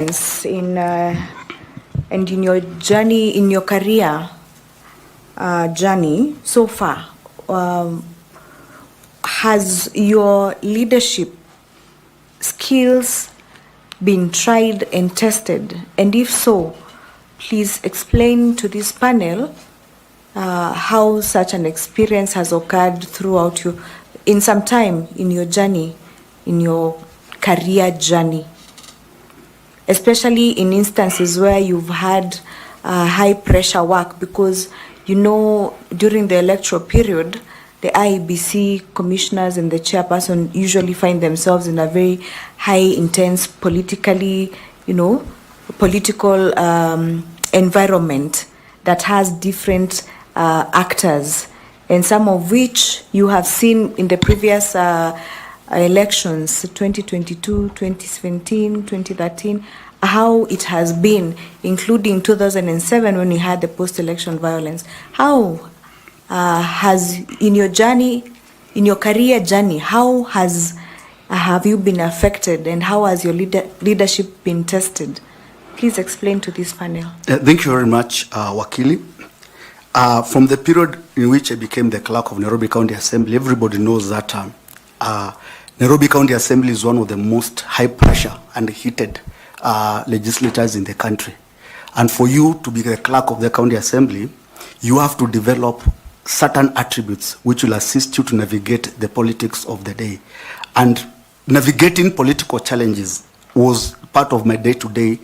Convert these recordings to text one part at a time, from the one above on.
in and in your journey, in your career journey so far, has your leadership skills been tried and tested? And if so, please explain to this panel how such an experience has occurred throughout you in some time in your journey, in your career journey, especially in instances where you've had high pressure work, because you know during the electoral period the IEBC commissioners and the chairperson usually find themselves in a very high intense politically, political environment that has different actors, and some of which you have seen in the previous elections, 2022, 2017, 2013, how it has been, including 2007 when we had the post-election violence. How has, in your journey, in your career journey, how have you been affected, and how has your leadership been tested? Please explain to this panel. Thank you very much, Wakili. From the period in which I became the clerk of Nairobi County Assembly, everybody knows that Nairobi County Assembly is one of the most high pressure and heated legislatures in the country. And for you to be the clerk of the county assembly, you have to develop certain attributes which will assist you to navigate the politics of the day. And navigating political challenges was part of my day-to-day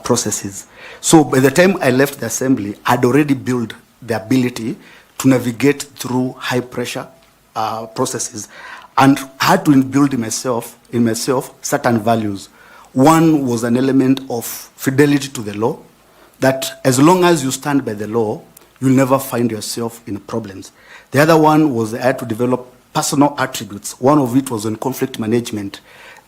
processes. So by the time I left the assembly, I'd already built the ability to navigate through high pressure processes, and had to build in myself certain values. One was an element of fidelity to the law, that as long as you stand by the law, you'll never find yourself in problems. The other one was I had to develop personal attributes. One of it was on conflict management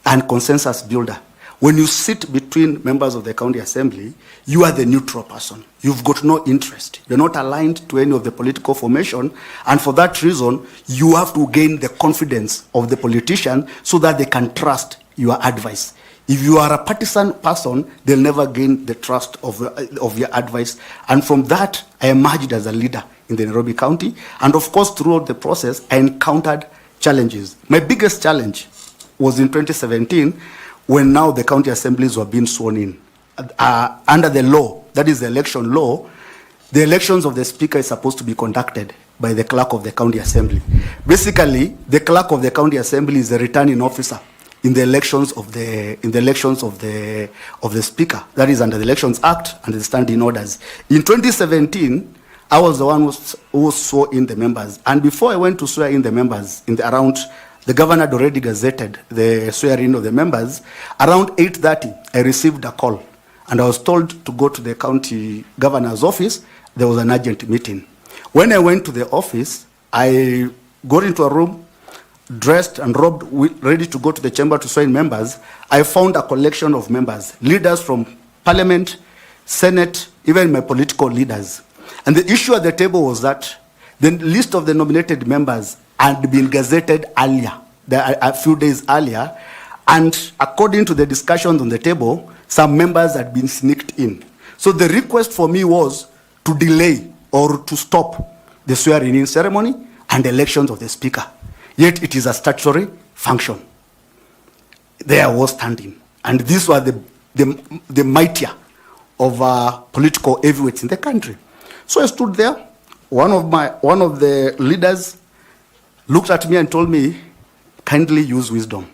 and consensus builder. When you sit between members of the county assembly, you are the neutral person. You've got no interest. You're not aligned to any of the political formation, and for that reason, you have to gain the confidence of the politician so that they can trust your advice. If you are a partisan person, they'll never gain the trust of your advice. And from that, I emerged as a leader in the Nairobi County. And of course, throughout the process, I encountered challenges. My biggest challenge was in 2017, when now the county assemblies were being sworn in. Under the law, that is the election law, the elections of the speaker is supposed to be conducted by the clerk of the county assembly. Basically, the clerk of the county assembly is the returning officer in the elections of the speaker. That is under the Elections Act and the standing orders. In 2017, I was the one who swore in the members. And before I went to swear in the members, the governor had already gazetted the swearing of the members. Around 8:30, I received a call, and I was told to go to the county governor's office. There was an urgent meeting. When I went to the office, I got into a room, dressed and robed, ready to go to the chamber to swear in members. I found a collection of members, leaders from parliament, senate, even my political leaders. And the issue at the table was that the list of the nominated members had been gazetted earlier, a few days earlier, and according to the discussions on the table, some members had been sneaked in. So the request for me was to delay or to stop the swearing-in ceremony and elections of the speaker. Yet it is a statutory function. There I was standing, and these were the mightier of political heavyweights in the country. So I stood there. One of the leaders looked at me and told me, kindly use wisdom.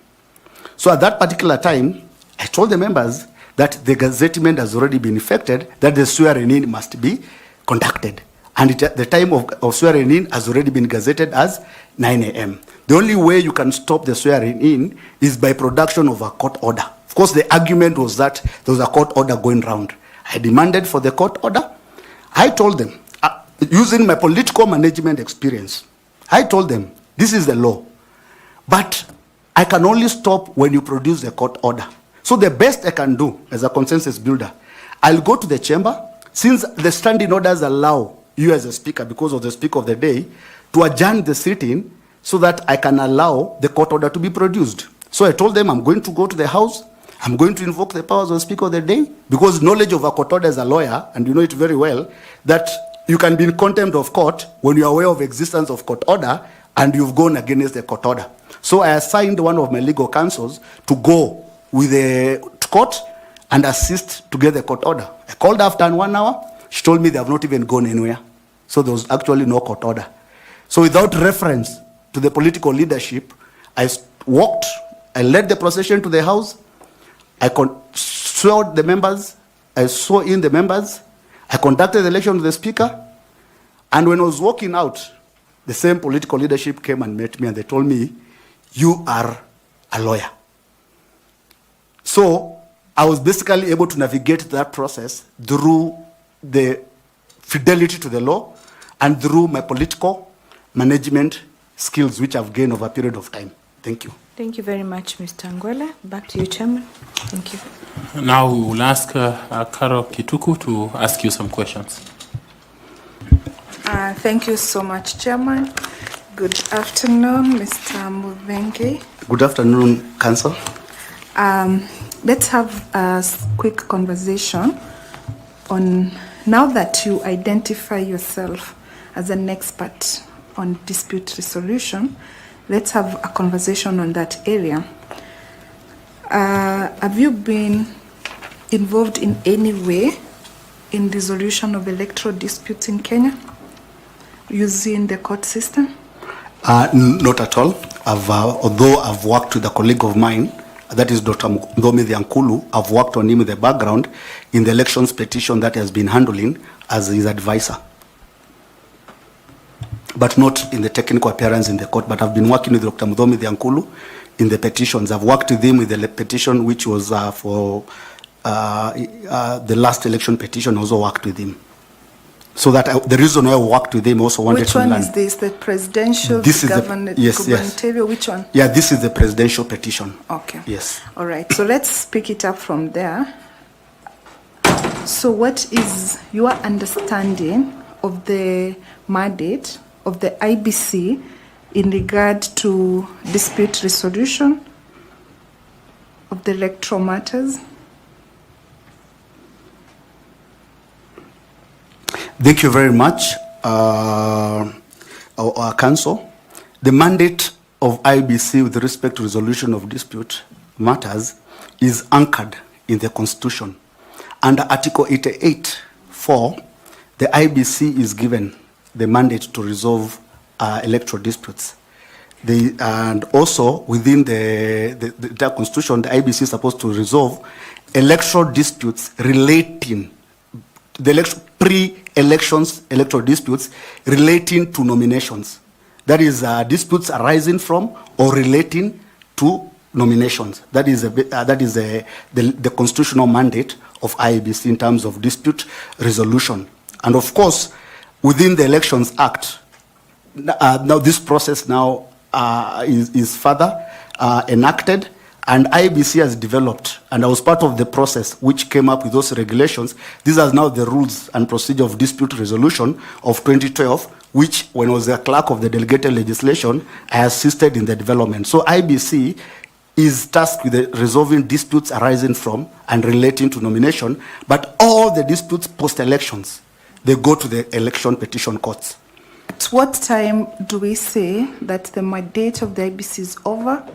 So at that particular time, I told the members that the gazettement has already been effected, that the swearing-in must be conducted. And the time of swearing-in has already been gazetted as 9 a.m. The only way you can stop the swearing-in is by production of a court order. Of course, the argument was that there was a court order going round. I demanded for the court order. I told them, using my political management experience, I told them, this is the law, but I can only stop when you produce the court order. So the best I can do as a consensus builder, I'll go to the chamber, since the standing orders allow you as a speaker, because of the speaker of the day, to adjourn the sitting so that I can allow the court order to be produced. So I told them I'm going to go to the house, I'm going to invoke the powers of Speaker of the Day, because knowledge of a court order as a lawyer, and you know it very well, that you can be in contempt of court when you are aware of existence of court order and you've gone against the court order. So I assigned one of my legal counsels to go with the court and assist to get the court order. I called after 1 hour. She told me they have not even gone anywhere. So there was actually no court order. So without reference to the political leadership, I walked, I led the procession to the house, I swore the members, I swore in the members, I conducted the election with the speaker, and when I was walking out, the same political leadership came and met me and they told me, you are a lawyer. So I was basically able to navigate that process through the fidelity to the law and through my political management skills, which I've gained over a period of time. Thank you. Thank you very much, Mr. Ngwele. Back to you, Chairman. Thank you. Now we will ask Carol Kituku to ask you some questions. Thank you so much, Chairman. Good afternoon, Mr. Muvengi. Good afternoon, Council. Let's have a quick conversation on, now that you identify yourself as an expert on dispute resolution, let's have a conversation on that area. Have you been involved in any way in resolution of electoral disputes in Kenya using the court system? Not at all. Although I've worked with a colleague of mine, that is Dr. Mdomi Ankulu, I've worked on him in the background in the elections petition that he has been handling as his advisor. But not in the technical appearance in the court, but I've been working with Dr. Mdomi Ankulu in the petitions. I've worked with him with the petition which was for the last election petition. I also worked with him. So that the reason why I worked with him also wanted to learn. Which one is this? The presidential, this is gubernatorial, which one? Yeah, this is the presidential petition. Okay. Yes. All right. So let's pick it up from there. So what is your understanding of the mandate of the IBC in regard to dispute resolution of the electoral matters? Thank you very much, our council. The mandate of IEBC with respect to resolution of dispute matters is anchored in the Constitution. Under Article 88(4), the IEBC is given the mandate to resolve electoral disputes. And also within the Constitution, the IEBC is supposed to resolve electoral disputes relating the pre-elections electoral disputes relating to nominations. That is disputes arising from or relating to nominations. That is the constitutional mandate of IEBC in terms of dispute resolution. And of course, within the Elections Act, now this process now is further enacted, and IEBC has developed, and I was part of the process which came up with those regulations. These are now the rules and procedure of dispute resolution of 2012, which, when I was a clerk of the delegated legislation, I assisted in the development. So IEBC is tasked with resolving disputes arising from and relating to nomination, but all the disputes post-elections, they go to the election petition courts. At what time do we say that the mandate of the IBC is over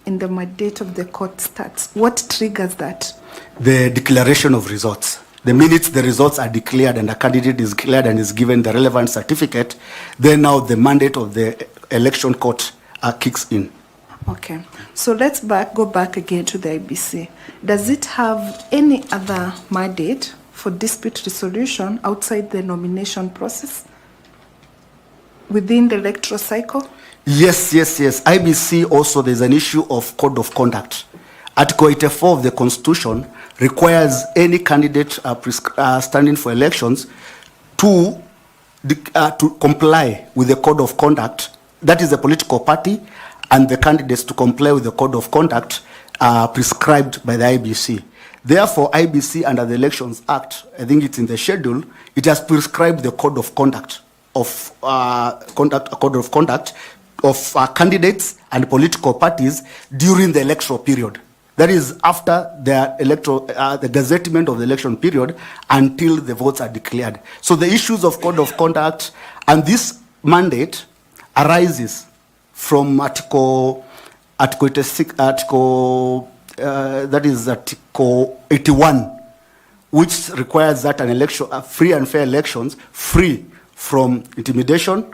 and the mandate of the court starts? What triggers that? The declaration of results. The minute the results are declared and a candidate is declared and is given the relevant certificate, then now the mandate of the election court kicks in. Okay. So let's go back again to the IBC. Does it have any other mandate for dispute resolution outside the nomination process within the electoral cycle? Yes. IBC also, there's an issue of code of conduct. Article 84 of the Constitution requires any candidate standing for elections to comply with the code of conduct. That is the political party and the candidates to comply with the code of conduct prescribed by the IBC. Therefore, IBC under the Elections Act, I think it's in the schedule, it has prescribed the code of conduct of candidates and political parties during the electoral period. That is after the the gazettement of the election period until the votes are declared. So the issues of code of conduct and this mandate arises from Article 86, that is Article 81, which requires that an election, free and fair elections, free from intimidation,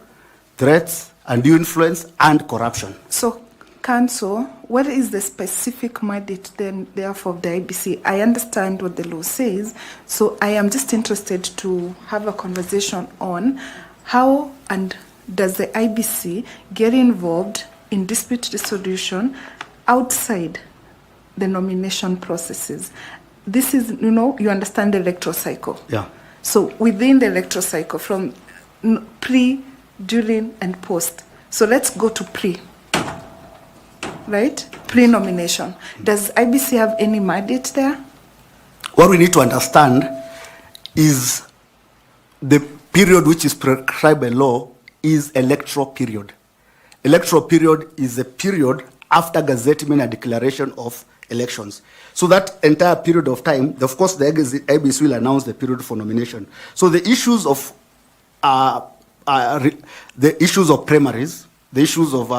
threats, undue influence, and corruption. So, Council, what is the specific mandate then, therefore, of the IEBC? I understand what the law says, so I am just interested to have a conversation on how and does the IEBC get involved in dispute resolution outside the nomination processes. This is, you understand the electoral cycle. Yeah. So within the electoral cycle, from pre, during, and post. So let's go to pre. Right? Pre-nomination. Does IEBC have any mandate there? What we need to understand is the period which is prescribed by law is electoral period. Electoral period is a period after gazettement and declaration of elections. So that entire period of time, of course, the IEBC will announce the period for nomination. So the issues of primaries, the issues of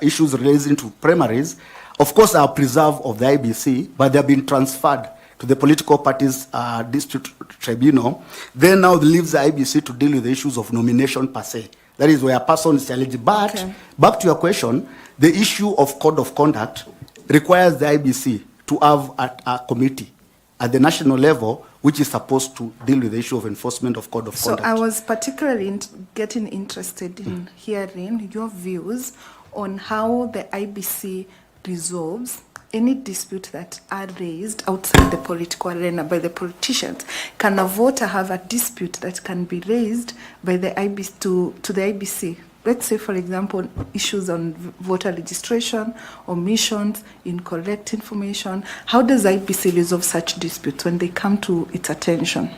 issues relating to primaries, of course, are preserved of the IEBC, but they have been transferred to the political parties dispute tribunal. Then now leaves the IEBC to deal with the issues of nomination per se. That is where a person is challenged. But back to your question, the issue of code of conduct requires the IEBC to have a committee at the national level which is supposed to deal with the issue of enforcement of code of conduct. So I was particularly getting interested in hearing your views on how the IEBC resolves any dispute that are raised outside the political arena by the politicians. Can a voter have a dispute that can be raised by the IEBC to the IEBC? Let's say, for example, issues on voter registration, omissions, incorrect information. How does IEBC resolve such disputes when they come to its attention?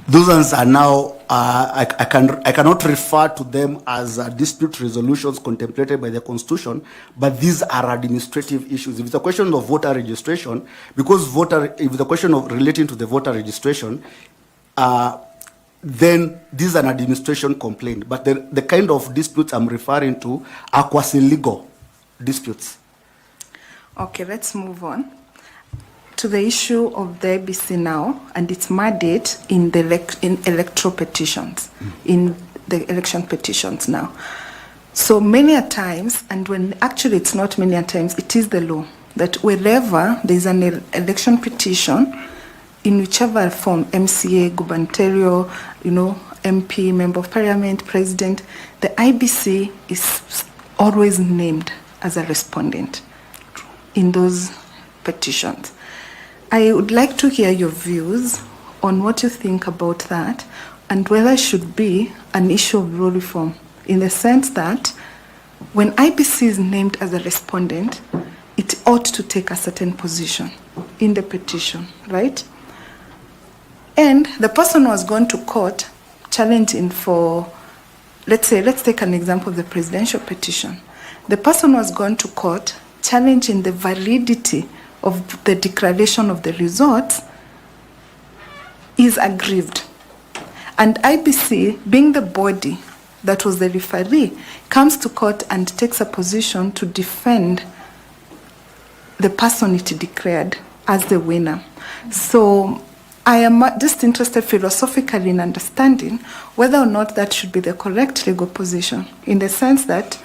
Those ones are now, I cannot refer to them as dispute resolutions contemplated by the Constitution, but these are administrative issues. If it's a question of voter registration, because if the question of relating to the voter registration, then this is an administration complaint. But the kind of disputes I'm referring to are quasi-legal disputes. Okay, let's move on to the issue of the IEBC now and its mandate in the electoral petitions, in the election petitions now. So many a times, and when actually it's not many a times, it is the law that wherever there's an election petition, in whichever form, MCA, gubernatorial, MP, member of parliament, president, the IEBC is always named as a respondent in those petitions. I would like to hear your views on what you think about that and whether it should be an issue of law reform, in the sense that when IEBC is named as a respondent, it ought to take a certain position in the petition, right? And the person who has gone to court challenging for, let's take an example of the presidential petition. The person who has gone to court challenging the validity of the declaration of the results is aggrieved. And IEBC, being the body that was the referee, comes to court and takes a position to defend the person it declared as the winner. So I am just interested philosophically in understanding whether or not that should be the correct legal position, in the sense that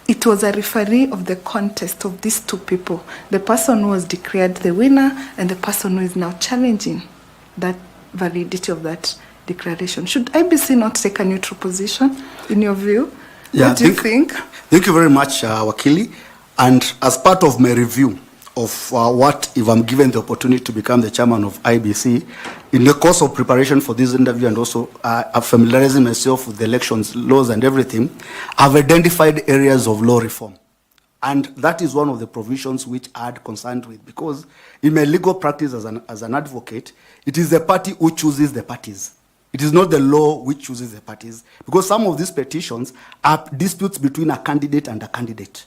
it was a referee of the contest of these two people, the person who was declared the winner and the person who is now challenging that validity of that declaration. Should IEBC not take a neutral position, in your view? Yeah, what do you think? Thank you very much, Wakili. And as part of my review of what, if I'm given the opportunity to become the chairman of IEBC, in the course of preparation for this interview and also familiarizing myself with the elections laws and everything, I've identified areas of law reform. And that is one of the provisions which I had concerned with, because in my legal practice as an advocate, it is the party who chooses the parties. It is not the law which chooses the parties, because some of these petitions are disputes between a candidate and a candidate.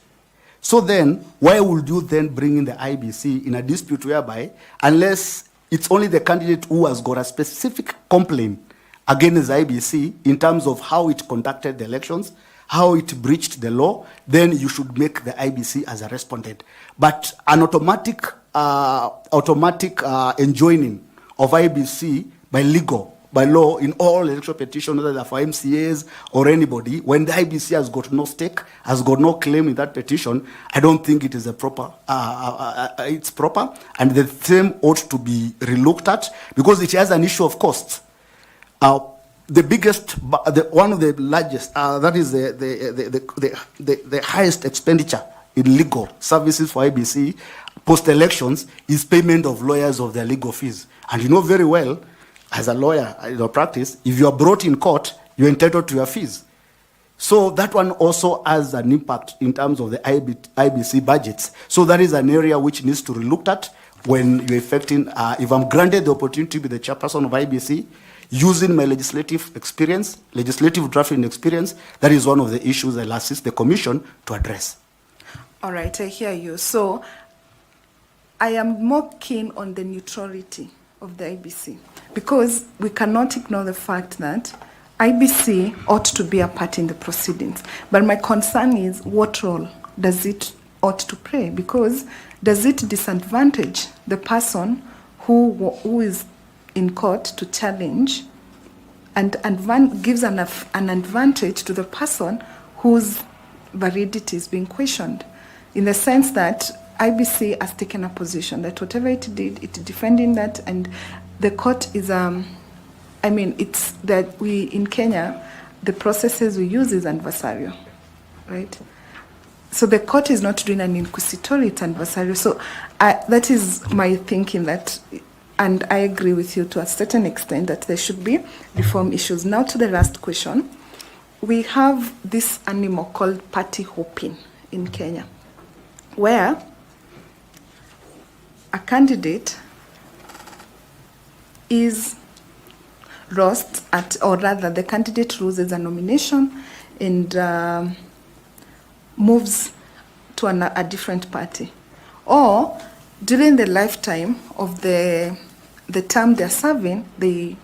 So then, why would you then bring in the IBC in a dispute whereby, unless it's only the candidate who has got a specific complaint against the IBC in terms of how it conducted the elections, how it breached the law, then you should make the IBC as a respondent. But an automatic enjoining of IBC by law in all electoral petitions, whether they're for MCAs or anybody, when the IBC has got no stake, has got no claim in that petition, I don't think it is a proper, it's proper, and the same ought to be relooked at, because it has an issue of costs. The biggest, one of the largest, that is the highest expenditure in legal services for IBC post-elections is payment of lawyers of their legal fees. And you know very well, as a lawyer in your practice, if you are brought in court, you're entitled to your fees. So that one also has an impact in terms of the IBC budgets. So that is an area which needs to be looked at when you're effecting, if I'm granted the opportunity to be the chairperson of IBC, using my legislative experience, legislative drafting experience, that is one of the issues I'll assist the commission to address. All right, I hear you. So I am more keen on the neutrality of the IBC, because we cannot ignore the fact that IBC ought to be a part in the proceedings. But my concern is, what role does it ought to play? Because does it disadvantage the person who is in court to challenge, and gives an advantage to the person whose validity is being questioned, in the sense that IBC has taken a position that whatever it did, it's defending that, and the court is, it's that we, in Kenya, the processes we use is adversarial, right? So the court is not doing an inquisitory, it's adversarial. So that is my thinking, that, and I agree with you to a certain extent that there should be reform issues. Now to the last question. We have this animal called party hopping in Kenya, where a candidate is lost at, or rather the candidate loses a nomination and moves to a different party. Or during the lifetime of the term they're serving, they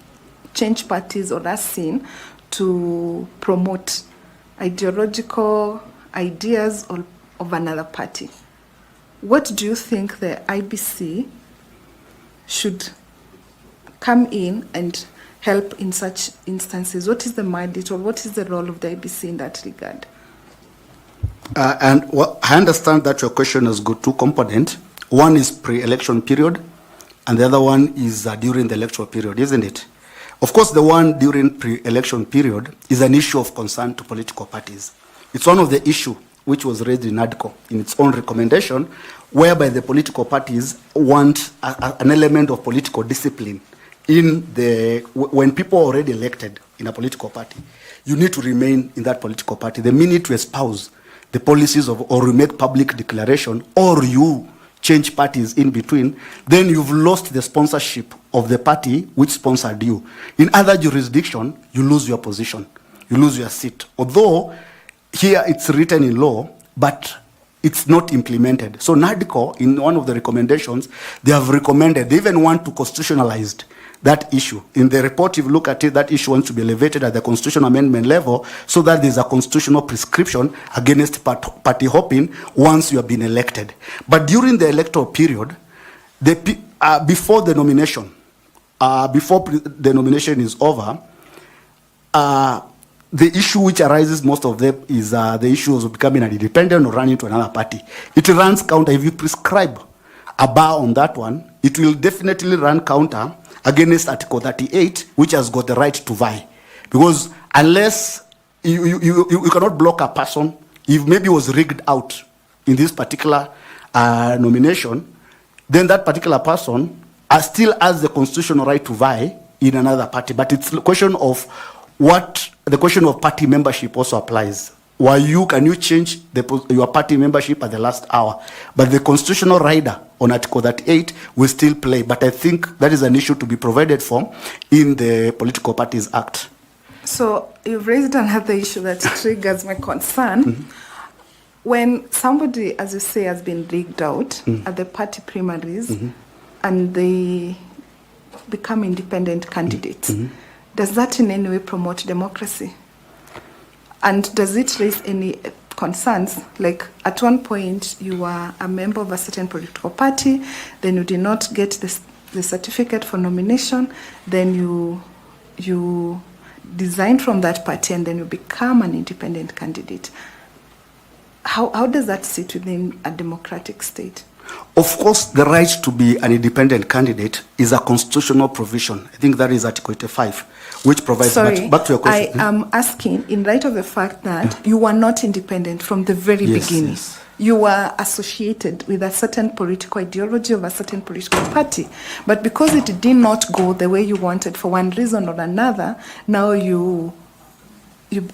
change parties or are seen to promote ideological ideas of another party. What do you think the IBC should come in and help in such instances? What is the mandate, or what is the role of the IBC in that regard? I understand that your question has got two components. One is pre-election period, and the other one is during the electoral period, isn't it? Of course, the one during pre-election period is an issue of concern to political parties. It's one of the issues which was raised in ADCO in its own recommendation, whereby the political parties want an element of political discipline when people are already elected in a political party. You need to remain in that political party. The minute you espouse the policies or you make public declaration, or you change parties in between, then you've lost the sponsorship of the party which sponsored you. In other jurisdictions, you lose your position, you lose your seat. Although here it's written in law, but it's not implemented. So NADCO, in one of the recommendations, they have recommended, they even want to constitutionalize that issue. In the report, if you look at it, that issue wants to be elevated at the constitutional amendment level, so that there's a constitutional prescription against party hopping once you have been elected. But during the electoral period, before the nomination, the nomination is over, the issue which arises most of them is the issues of becoming an independent or running to another party. It runs counter. If you prescribe a bar on that one, it will definitely run counter against Article 38, which has got the right to vie. Because unless you cannot block a person, if maybe was rigged out in this particular nomination, then that particular person still has the constitutional right to vie in another party. But it's a question of the question of party membership also applies. Can you change your party membership at the last hour? But the constitutional rider on Article 38 will still play. But I think that is an issue to be provided for in the Political Parties Act. So you've raised another issue that triggers my concern. when somebody, as you say, has been rigged out at the party primaries and they become independent candidates, does that in any way promote democracy? And does it raise any concerns? Like at one point you were a member of a certain political party, then you did not get the certificate for nomination, then you resign from that party and then you become an independent candidate. How does that sit within a democratic state? Of course, the right to be an independent candidate is a constitutional provision. I think that is Article 85, which provides... Sorry, back to your question. I am asking in light of the fact that you were not independent from the very beginning. Yes. You were associated with a certain political ideology of a certain political party. But because it did not go the way you wanted for one reason or another, now you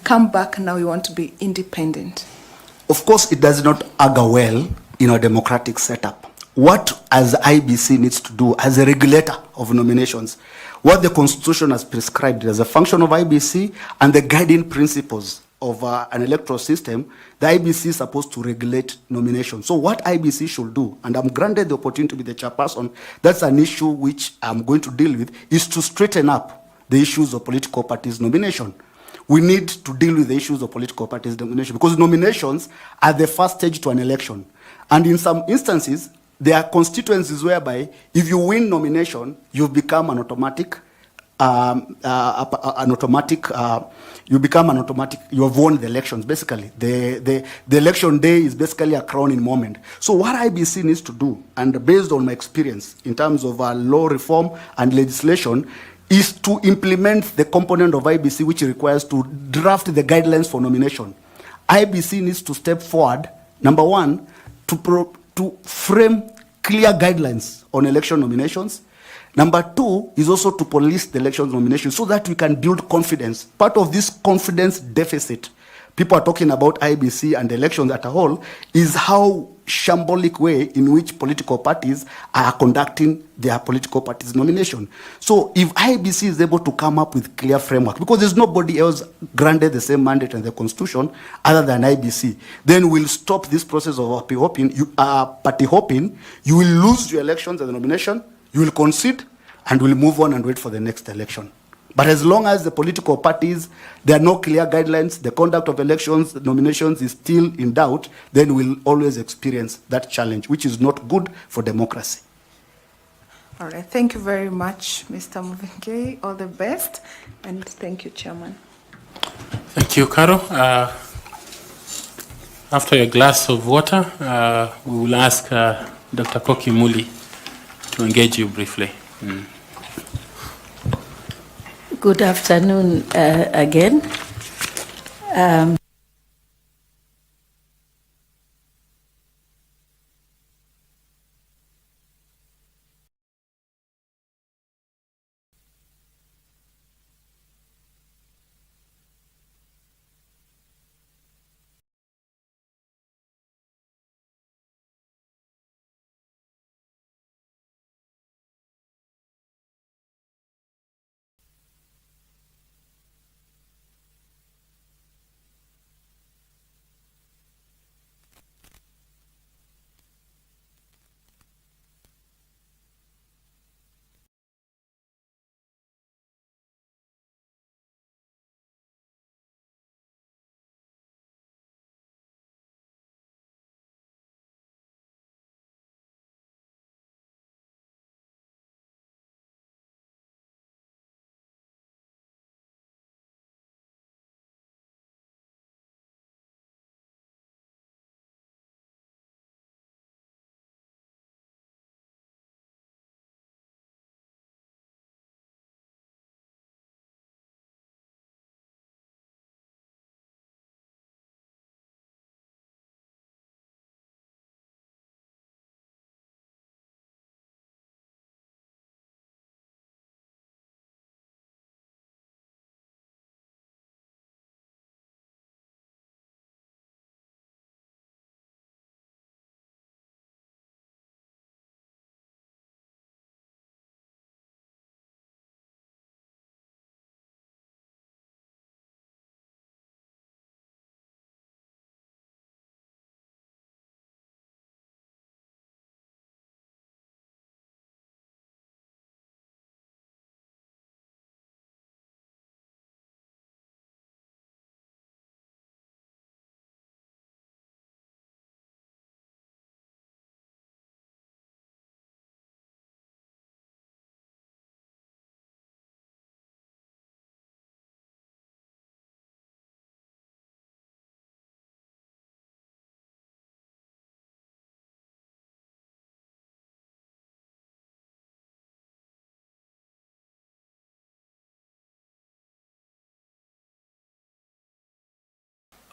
come back, now you want to be independent. Of course, it does not augur well in a democratic setup. What as IBC needs to do as a regulator of nominations, what the Constitution has prescribed as a function of IBC and the guiding principles of an electoral system, the IBC is supposed to regulate nominations. So what IBC should do, and I'm granted the opportunity to be the chairperson, that's an issue which I'm going to deal with, is to straighten up the issues of political parties nomination. We need to deal with the issues of political parties nomination because nominations are the first stage to an election. And in some instances, there are constituencies whereby if you win nomination, you've become an automatic, you have won the elections, basically. The election day is basically a crowning moment. So what IBC needs to do, and based on my experience in terms of law reform and legislation, is to implement the component of IBC which requires to draft the guidelines for nomination. IBC needs to step forward, number one, to frame clear guidelines on election nominations. Number two is also to police the election nominations so that we can build confidence. Part of this confidence deficit, people are talking about IBC and elections as a whole, is how shambolic way in which political parties are conducting their political parties nomination. So if IBC is able to come up with clear framework, because there's nobody else granted the same mandate in the Constitution other than IBC, then we'll stop this process of party hopping. You will lose your elections and the nomination, you will concede, and we'll move on and wait for the next election. But as long as the political parties, there are no clear guidelines, the conduct of elections, nominations is still in doubt, then we'll always experience that challenge, which is not good for democracy. All right. Thank you very much, Mr. Muvenge. All the best. And thank you, Chairman. Thank you, Caro. After a glass of water, we will ask Dr. Koki Muli to engage you briefly. Good afternoon again.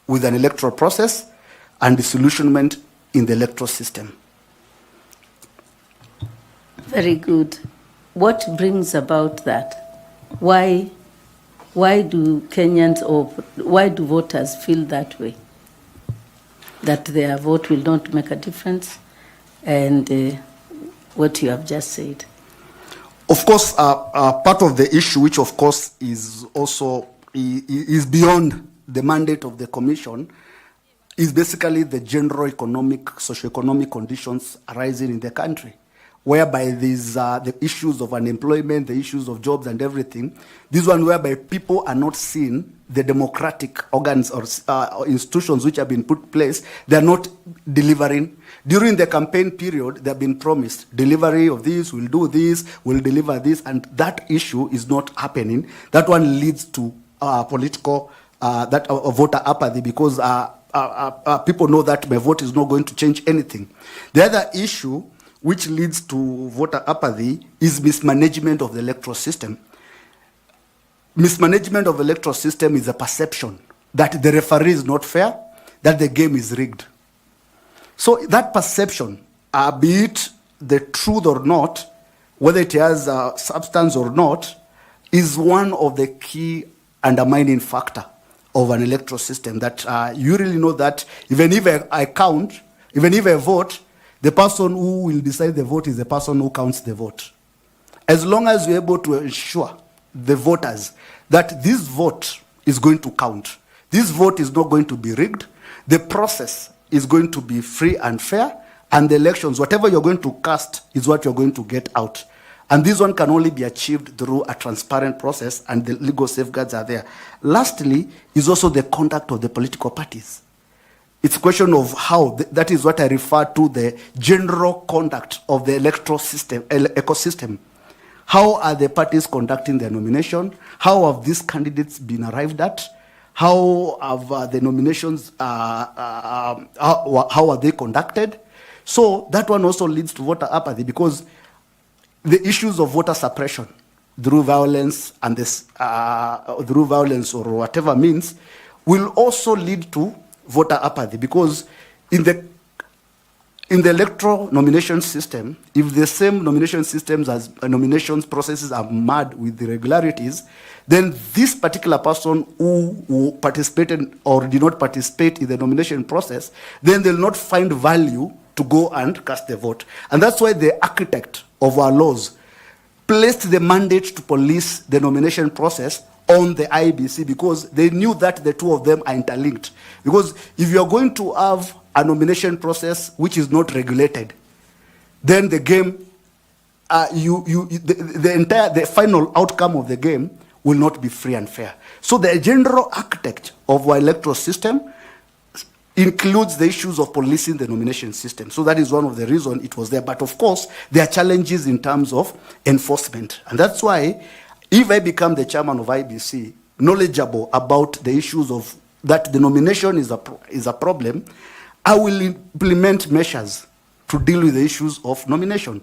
with an electoral process and disillusionment in the electoral system. Very good. What brings about that? Why do Kenyans or why do voters feel that way? That their vote will not make a difference, and what you have just said. Of course, part of the issue, which of course is also is beyond the mandate of the commission, is basically the general socio-economic conditions arising in the country, whereby these the issues of unemployment, the issues of jobs and everything. This one whereby people are not seeing the democratic organs or institutions which have been put in place. They are not delivering. During the campaign period, they have been promised delivery of this, we'll do this, we'll deliver this, and that issue is not happening. That one leads to political voter apathy, because people know that my vote is not going to change anything. The other issue which leads to voter apathy is mismanagement of the electoral system. Mismanagement of the electoral system is a perception that the referee is not fair, that the game is rigged. So that perception, be it the truth or not, whether it has substance or not, is one of the key undermining factor of an electoral system, that you really know that even if I count, even if I vote, the person who will decide the vote is the person who counts the vote. As long as we're able to ensure the voters that this vote is going to count, this vote is not going to be rigged, the process is going to be free and fair, and the elections, whatever you're going to cast is what you're going to get out. And this one can only be achieved through a transparent process, and the legal safeguards are there. Lastly, is also the conduct of the political parties. It's a question of how, that is what I refer to the general conduct of the electoral system, ecosystem. How are the parties conducting their nomination? How have these candidates been arrived at? How have the nominations, how are they conducted? So that one also leads to voter apathy, because the issues of voter suppression through violence and this, through violence or whatever means will also lead to voter apathy, because in the electoral nomination system, if the same nomination systems as nominations processes are marred with irregularities, then this particular person who participated or did not participate in the nomination process, then they'll not find value to go and cast the vote. And that's why the architect of our laws placed the mandate to police the nomination process on the IEBC, because they knew that the two of them are interlinked. Because if you're going to have a nomination process which is not regulated, then the game, the final outcome of the game will not be free and fair. So the general architect of our electoral system includes the issues of policing the nomination system. So that is one of the reasons it was there. But of course, there are challenges in terms of enforcement. And that's why, if I become the chairman of IEBC, knowledgeable about the issues of that the nomination is a problem, I will implement measures to deal with the issues of nomination.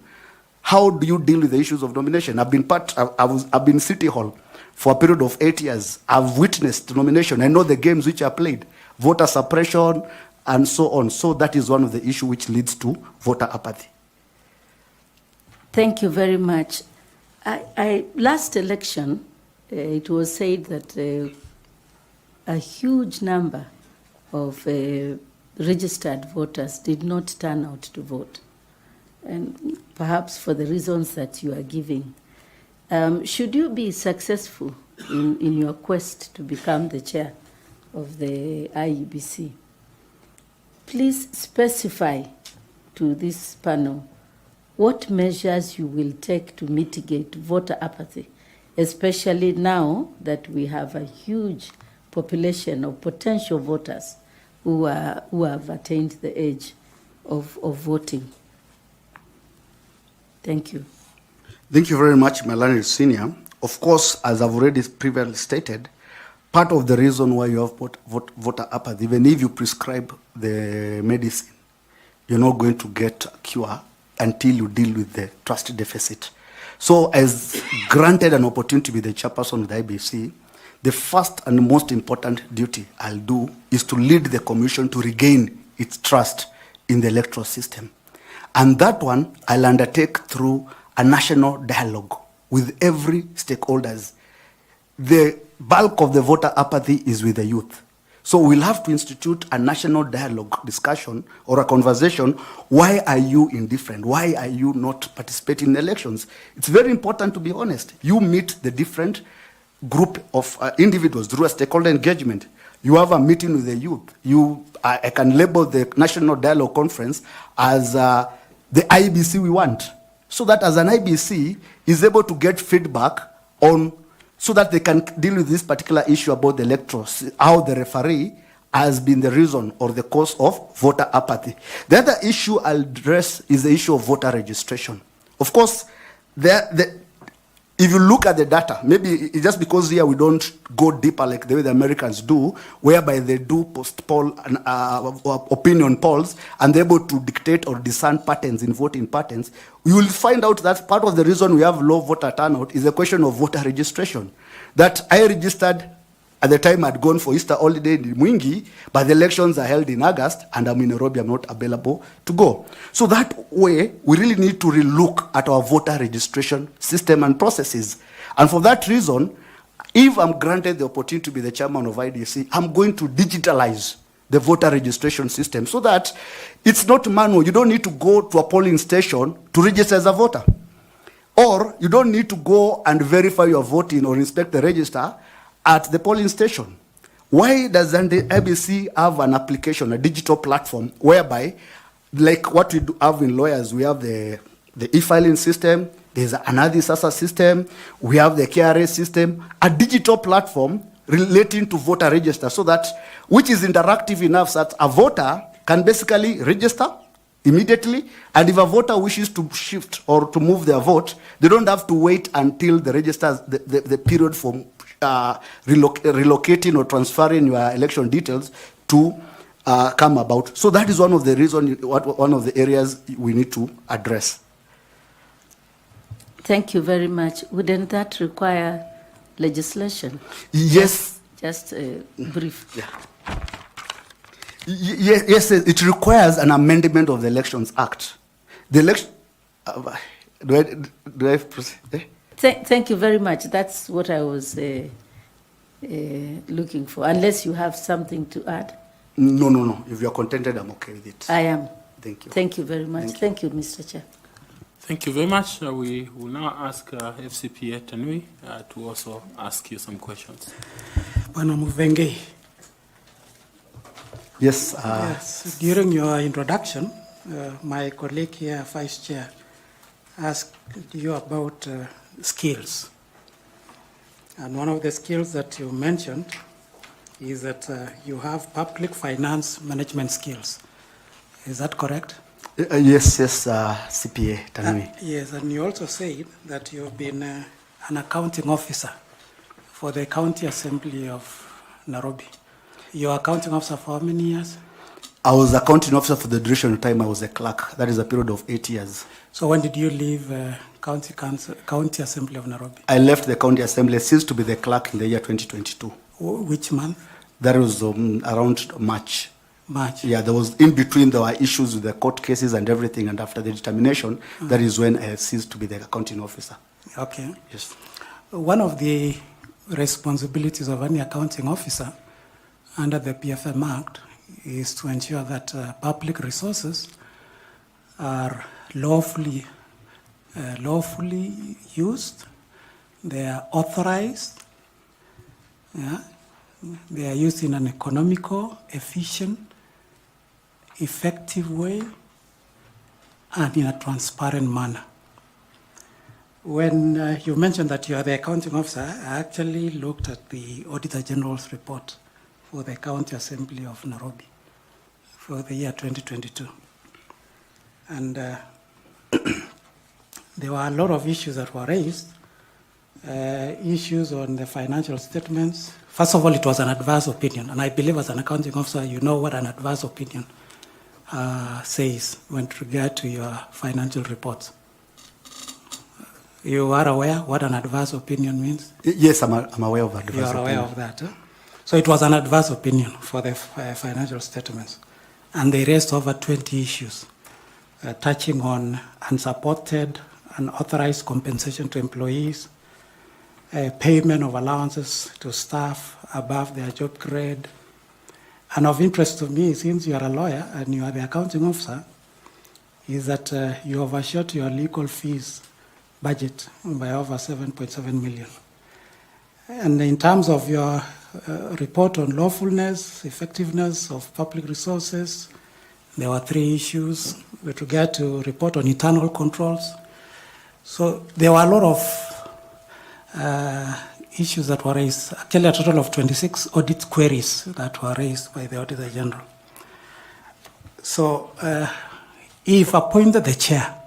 How do you deal with the issues of nomination? I've been City Hall for a period of 8 years. I've witnessed nomination. I know the games which are played, voter suppression, and so on. So that is one of the issues which leads to voter apathy. Thank you very much. Last election, it was said that a huge number of registered voters did not turn out to vote, and perhaps for the reasons that you are giving. Should you be successful in your quest to become the chair of the IEBC, please specify to this panel what measures you will take to mitigate voter apathy, especially now that we have a huge population of potential voters who have attained the age of voting. Thank you. Thank you very much, Melanie Senior. Of course, as I've already previously stated, part of the reason why you have voter apathy, even if you prescribe the medicine, you're not going to get a cure until you deal with the trust deficit. So as granted an opportunity to be the chairperson of the IEBC, the first and most important duty I'll do is to lead the commission to regain its trust in the electoral system. And that one I'll undertake through a national dialogue with every stakeholders. The bulk of the voter apathy is with the youth. So we'll have to institute a national dialogue discussion or a conversation. Why are you indifferent? Why are you not participating in elections? It's very important to be honest. You meet the different group of individuals through a stakeholder engagement. You have a meeting with the youth. I can label the National Dialogue Conference as the IEBC we want. So that as an IEBC is able to get feedback on so that they can deal with this particular issue about the electoral, how the referee has been the reason or the cause of voter apathy. The other issue I'll address is the issue of voter registration. Of course, if you look at the data, maybe it's just because here we don't go deeper like the way the Americans do, whereby they do post-poll opinion polls and they're able to dictate or discern patterns in voting patterns, you will find out that part of the reason we have low voter turnout is a question of voter registration. That I registered at the time I'd gone for Easter holiday in Mwingi, but the elections are held in August and I'm in Nairobi, I'm not available to go. So that way, we really need to relook at our voter registration system and processes. And for that reason, if I'm granted the opportunity to be the chairman of IDC, I'm going to digitalize the voter registration system so that it's not manual. You don't need to go to a polling station to register as a voter. Or you don't need to go and verify your voting or inspect the register at the polling station. Why doesn't the IEBC have an application, a digital platform, whereby, like what we do have in lawyers, we have the e-filing system, there's another SASA system, we have the KRA system, a digital platform relating to voter register, so that, which is interactive enough that a voter can basically register immediately, and if a voter wishes to shift or to move their vote, they don't have to wait until the register, the period for relocating or transferring your election details to come about. So that is one of the reasons, one of the areas we need to address. Thank you very much. Wouldn't that require legislation? Yes. Just brief. Yeah. Yes, it requires an amendment of the Elections Act. The election. Do I proceed? Thank you very much. That's what I was looking for. Unless you have something to add. No. If you're contented, I'm okay with it. I am. Thank you. Thank you very much. Thank you, Mr. Chair. Thank you very much. We will now ask FCPA Tanui to also ask you some questions. Bwana Muvenge. Yes. Yes. During your introduction, my colleague here, Vice Chair, asked you about skills. And one of the skills that you mentioned is that you have public finance management skills. Is that correct? Yes, CPA, Tanui. Yes, and you also said that you've been an accounting officer for the County Assembly of Nairobi. You were accounting officer for how many years? I was accounting officer for the duration of time I was a clerk. That is a period of 8 years. So when did you leave County Assembly of Nairobi? I left the County Assembly since to be the clerk in the year 2022. Which month? That was around March. March. Yeah, there was in between, there were issues with the court cases and everything, and after the determination, that is when I ceased to be the accounting officer. Okay. Yes. One of the responsibilities of any accounting officer under the PFM Act is to ensure that public resources are lawfully used, they are authorized, yeah? They are used in an economical, efficient, effective way, and in a transparent manner. When you mentioned that you are the accounting officer, I actually looked at the Auditor General's report for the County Assembly of Nairobi for the year 2022. And there were a lot of issues that were raised, issues on the financial statements. First of all, it was an adverse opinion, and I believe as an accounting officer, you know what an adverse opinion says with regard to your financial reports. You are aware what an adverse opinion means? Yes, I'm aware of that. You are aware of that. Huh? So it was an adverse opinion for the financial statements. And they raised over 20 issues, touching on unsupported, unauthorized compensation to employees, payment of allowances to staff above their job grade. And of interest to me, since you are a lawyer and you are the accounting officer, is that you overshot your legal fees budget by over 7.7 million. And in terms of your report on lawfulness, effectiveness of public resources, there were 3 issues with regard to report on internal controls. So there were a lot of issues that were raised, actually a total of 26 audit queries that were raised by the Auditor General. So if appointed the chair,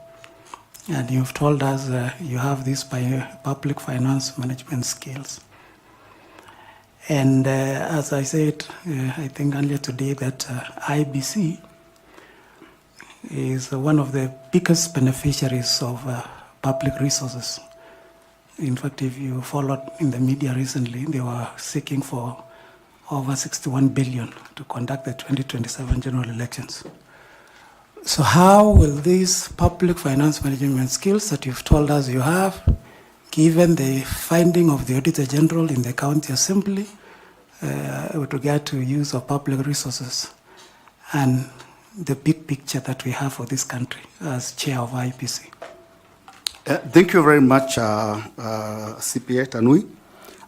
and you've told us you have these public finance management skills. And as I said, I think earlier today, that IEBC is one of the biggest beneficiaries of public resources. In fact, if you followed in the media recently, they were seeking for over 61 billion to conduct the 2027 general elections. So how will these public finance management skills that you've told us you have, given the finding of the Auditor General in the County Assembly with regard to use of public resources and the big picture that we have for this country as chair of IEBC? Thank you very much, CPA Tanui.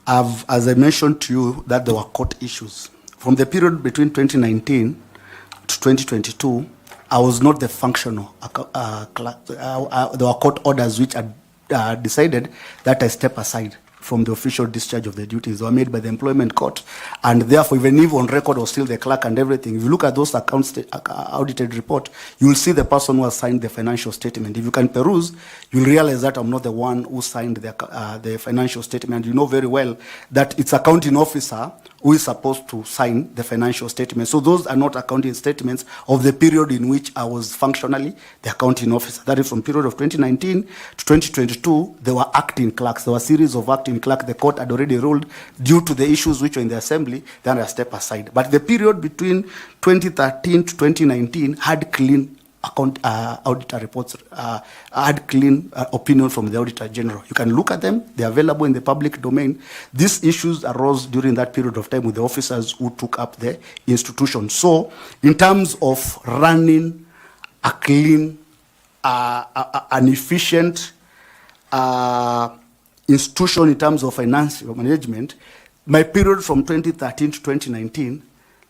As I mentioned to you, that there were court issues. From the period between 2019 to 2022, I was not the functional clerk. There were court orders which had decided that I step aside from the official discharge of the duties. They were made by the employment court, and therefore, even if on record was still the clerk and everything, if you look at those accounts audited report, you will see the person who has signed the financial statement. If you can peruse, you'll realize that I'm not the one who signed the financial statement. You know very well that it's accounting officer who is supposed to sign the financial statement. So those are not accounting statements of the period in which I was functionally the accounting officer. That is from period of 2019 to 2022, there were acting clerks. There were a series of acting clerks. The court had already ruled due to the issues which were in the assembly, then I step aside. But the period between 2013 to 2019 had clean auditor reports, had clean opinion from the Auditor General. You can look at them. They're available in the public domain. These issues arose during that period of time with the officers who took up the institution. So in terms of running a clean, an efficient institution in terms of financial management, my period from 2013 to 2019,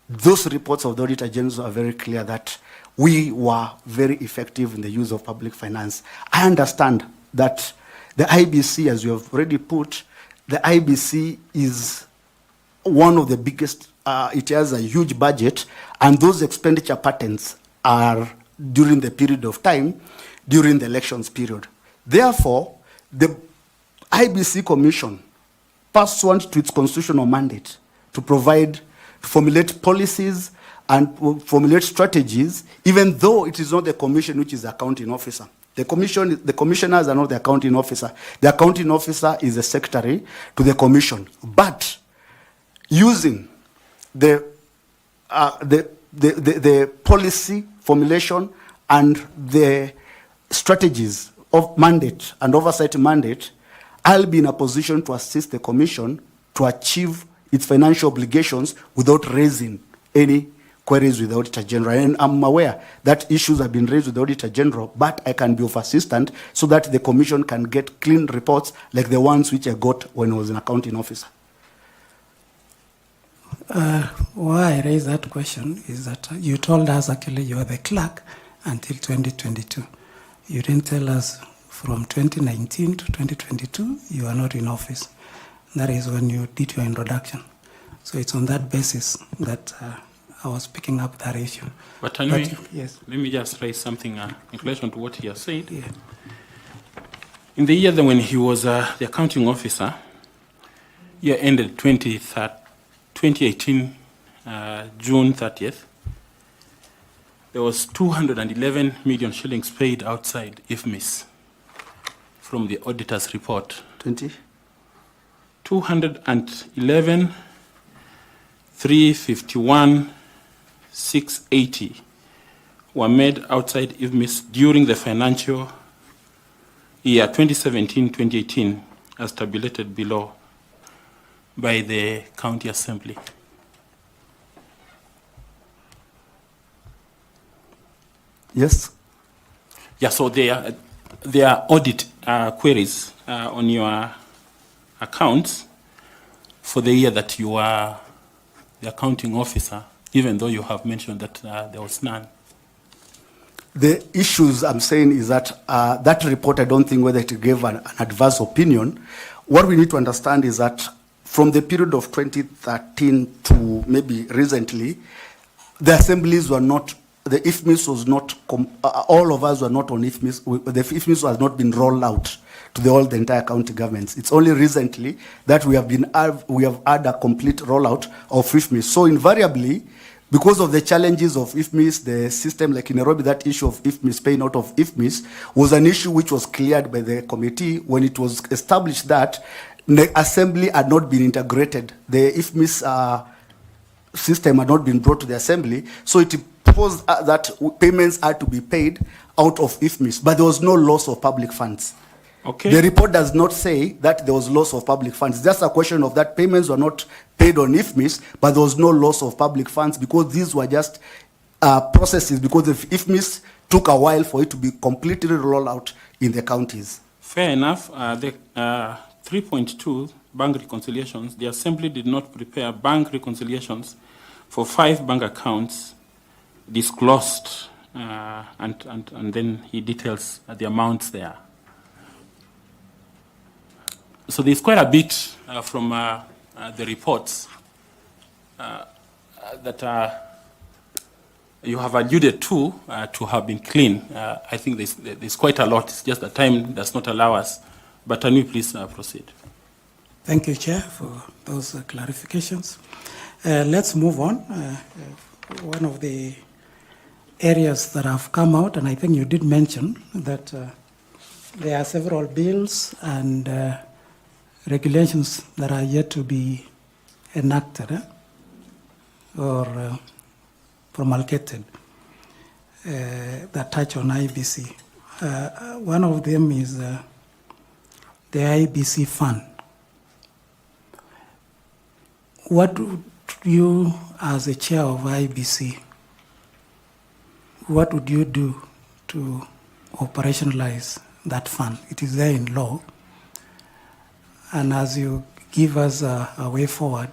those reports of the Auditor General are very clear that we were very effective in the use of public finance. I understand that the IEBC, as you have already put, the IEBC is one of the biggest, it has a huge budget, and those expenditure patterns are during the period of time, during the elections period. Therefore, the IEBC Commission, pursuant to its constitutional mandate to provide, to formulate policies and formulate strategies, even though it is not the commission which is the accounting officer. The commissioners are not the accounting officer. The accounting officer is the secretary to the commission. But using the policy formulation and the strategies of mandate and oversight mandate, I'll be in a position to assist the commission to achieve its financial obligations without raising any queries with the Auditor General. And I'm aware that issues have been raised with the Auditor General, but I can be of assistance so that the Commission can get clean reports like the ones which I got when I was an accounting officer. Why I raise that question is that you told us actually you were the clerk until 2022. You didn't tell us from 2019 to 2022 you are not in office. That is when you did your introduction. So it's on that basis that I was picking up that issue. But anyway, yes. Let me just raise something in relation to what he has said. Yeah. In the year that when he was the accounting officer, year ended 2018, June 30th, there was 211 million shillings paid outside IFMIS from the auditor's report. 20? 211, 351, 680 were made outside IEBC during the financial year 2017-2018 as tabulated below by the County Assembly. Yes. Yeah, so there are audit queries on your accounts for the year that you are the accounting officer, even though you have mentioned that there was none. The issues I'm saying is that that report, I don't think whether it gave an adverse opinion. What we need to understand is that from the period of 2013 to maybe recently, the assemblies were not, the IFMIS was not, all of us were not on IFMIS, the IFMIS has not been rolled out to the entire county governments. It's only recently that we have had a complete rollout of IFMIS. So invariably, because of the challenges of IFMIS, the system like in Nairobi, that issue of IFMIS, paying out of IFMIS, was an issue which was cleared by the committee when it was established that the assembly had not been integrated. The IFMIS system had not been brought to the assembly, so it proposed that payments had to be paid out of IFMIS, but there was no loss of public funds. Okay. The report does not say that there was loss of public funds. It's just a question of that payments were not paid on IFMIS, but there was no loss of public funds because these were just processes, because if IFMIS took a while for it to be completely rolled out in the counties. Fair enough. The 3.2 bank reconciliations, the Assembly did not prepare bank reconciliations for 5 bank accounts disclosed, and then he details the amounts there. So there's quite a bit from the reports that you have alluded to have been clean. I think there's quite a lot. It's just that time does not allow us. But can we please proceed? Thank you, Chair, for those clarifications. Let's move on. One of the areas that have come out, and I think you did mention that there are several bills and regulations that are yet to be enacted or promulgated that touch on IEBC. One of them is the IEBC fund. What would you, as a chair of IEBC, what would you do to operationalize that fund? It is there in law. And as you give us a way forward,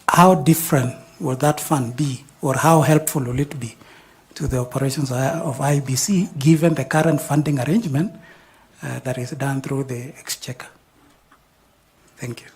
how different will that fund be, or how helpful will it be to the operations of IEBC, given the current funding arrangement that is done through the Exchequer? Thank you.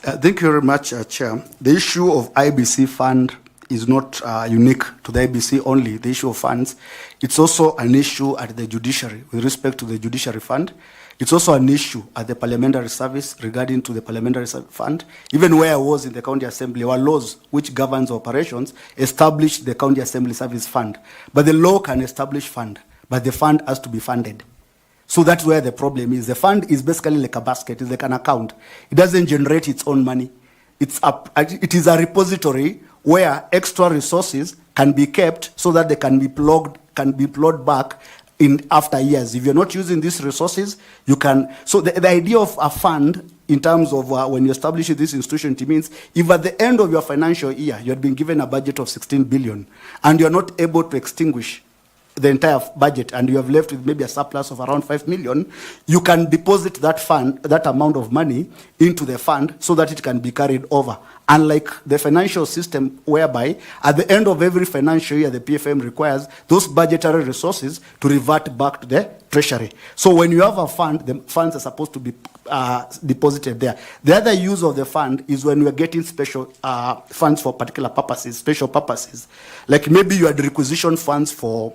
Thank you very much, Chair. The issue of IEBC fund is not unique to the IEBC only, the issue of funds. It's also an issue at the judiciary with respect to the judiciary fund. It's also an issue at the parliamentary service regarding to the parliamentary fund. Even where I was in the county assembly, our laws which governs operations establish the county assembly service fund. But the law can establish fund, but the fund has to be funded. So that's where the problem is. The fund is basically like a basket, it's like an account. It doesn't generate its own money. It is a repository where extra resources can be kept so that they can be plugged back in after years. If you're not using these resources, you can. So the idea of a fund in terms of when you establish this institution, it means if at the end of your financial year you had been given a budget of 16 billion and you're not able to extinguish the entire budget and you have left with maybe a surplus of around 5 million, you can deposit that fund, that amount of money into the fund so that it can be carried over. Unlike the financial system whereby at the end of every financial year, the PFM requires those budgetary resources to revert back to the Treasury. So when you have a fund, the funds are supposed to be deposited there. The other use of the fund is when we are getting special funds for particular purposes, special purposes. Like maybe you had requisition funds for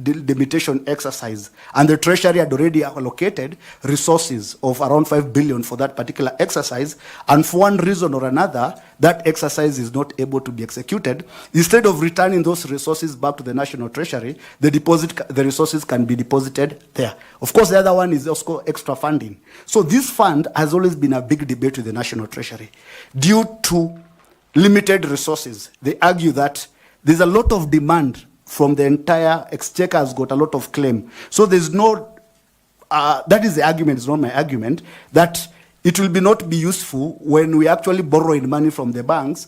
delimitation exercise, and the Treasury had already allocated resources of around 5 billion for that particular exercise, and for one reason or another, that exercise is not able to be executed. Instead of returning those resources back to the National Treasury, the resources can be deposited there. Of course, the other one is also extra funding. So this fund has always been a big debate with the National Treasury. Due to limited resources, they argue that there's a lot of demand from the entire exchequer, has got a lot of claim. So there's no, that is the argument, it's not my argument, that it will not be useful when we actually borrowing money from the banks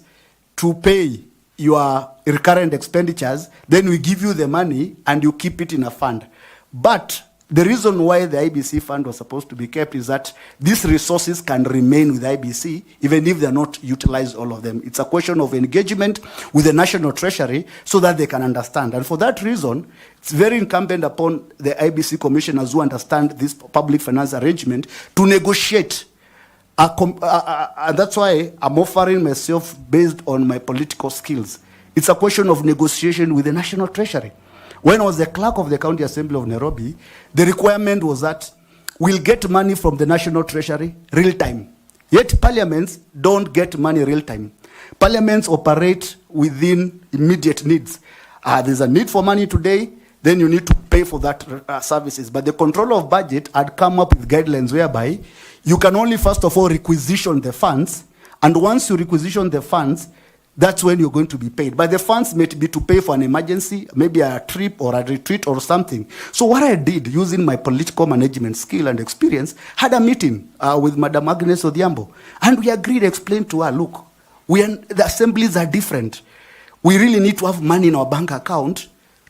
to pay your recurrent expenditures, then we give you the money and you keep it in a fund. But the reason why the IBC fund was supposed to be kept is that these resources can remain with IBC even if they're not utilized, all of them. It's a question of engagement with the National Treasury so that they can understand. And for that reason, it's very incumbent upon the IBC commissioners who understand this public finance arrangement to negotiate. And that's why I'm offering myself based on my political skills. It's a question of negotiation with the National Treasury. When I was the clerk of the County Assembly of Nairobi, the requirement was that we'll get money from the National Treasury real time. Yet parliaments don't get money real time. Parliaments operate within immediate needs. There's a need for money today, then you need to pay for that services. But the controller of budget had come up with guidelines whereby you can only first of all requisition the funds, and once you requisition the funds, that's when you're going to be paid. But the funds may be to pay for an emergency, maybe a trip or a retreat or something. So what I did, using my political management skill and experience, had a meeting with Madam Agnes Odhiambo. And we agreed, explained to her, look, the assemblies are different. We really need to have money in our bank account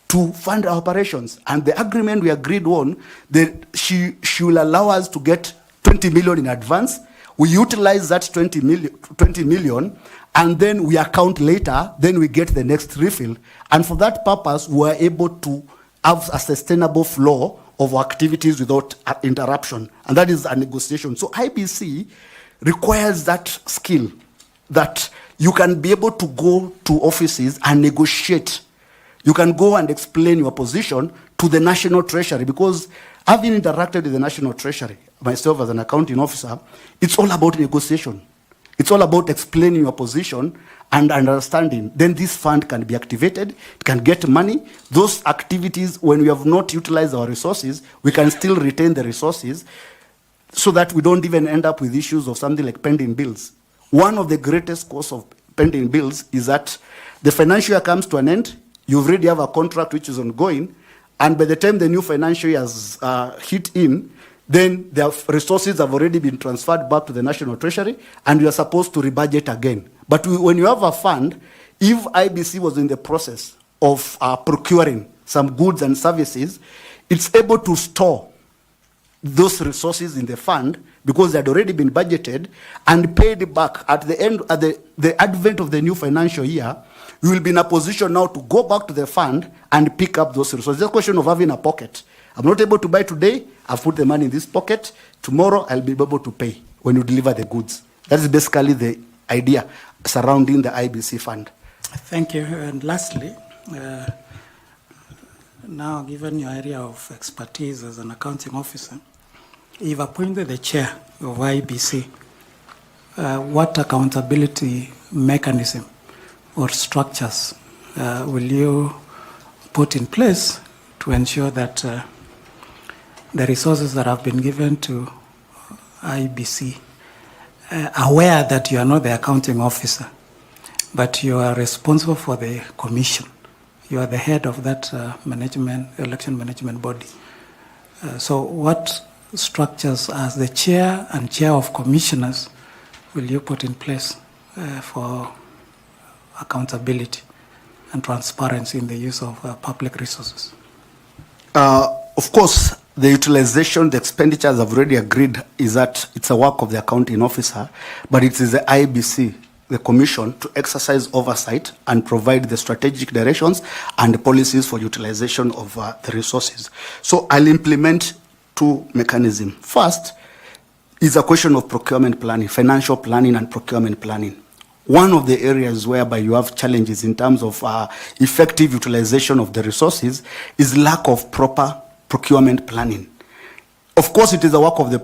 to fund our operations. And the agreement we agreed on, that she will allow us to get 20 million in advance. We utilize that 20 million, and then we account later, then we get the next refill. And for that purpose, we are able to have a sustainable flow of activities without interruption. And that is a negotiation. So IBC requires that skill, that you can be able to go to offices and negotiate. You can go and explain your position to the National Treasury, because having interacted with the National Treasury, myself as an accounting officer, it's all about negotiation. It's all about explaining your position and understanding. Then this fund can be activated, it can get money. Those activities, when we have not utilized our resources, we can still retain the resources so that we don't even end up with issues of something like pending bills. One of the greatest causes of pending bills is that the financial year comes to an end, you already have a contract which is ongoing, and by the time the new financial year has hit in, then the resources have already been transferred back to the National Treasury, and we are supposed to rebudget again. But when you have a fund, if IBC was in the process of procuring some goods and services, it's able to store those resources in the fund because they had already been budgeted and paid back at the end, at the advent of the new financial year. You will be in a position now to go back to the fund and pick up those resources. It's a question of having a pocket. I'm not able to buy today, I've put the money in this pocket. Tomorrow, I'll be able to pay when you deliver the goods. That is basically the idea surrounding the IBC fund. Thank you. And lastly, now given your area of expertise as an accounting officer, you've appointed the chair of IEBC. What accountability mechanism or structures will you put in place to ensure that the resources that have been given to IEBC, aware that you are not the accounting officer, but you are responsible for the commission. You are the head of that election management body. So what structures as the chair and chair of commissioners will you put in place for accountability and transparency in the use of public resources? Of course, the utilization, the expenditures I've already agreed is that it's a work of the accounting officer, but it is the IEBC, the commission, to exercise oversight and provide the strategic directions and the policies for utilization of the resources. So I'll implement two mechanisms. First is a question of procurement planning, financial planning and procurement planning. one of the areas whereby you have challenges in terms of effective utilization of the resources is lack of proper procurement planning. Of course, it is the work of the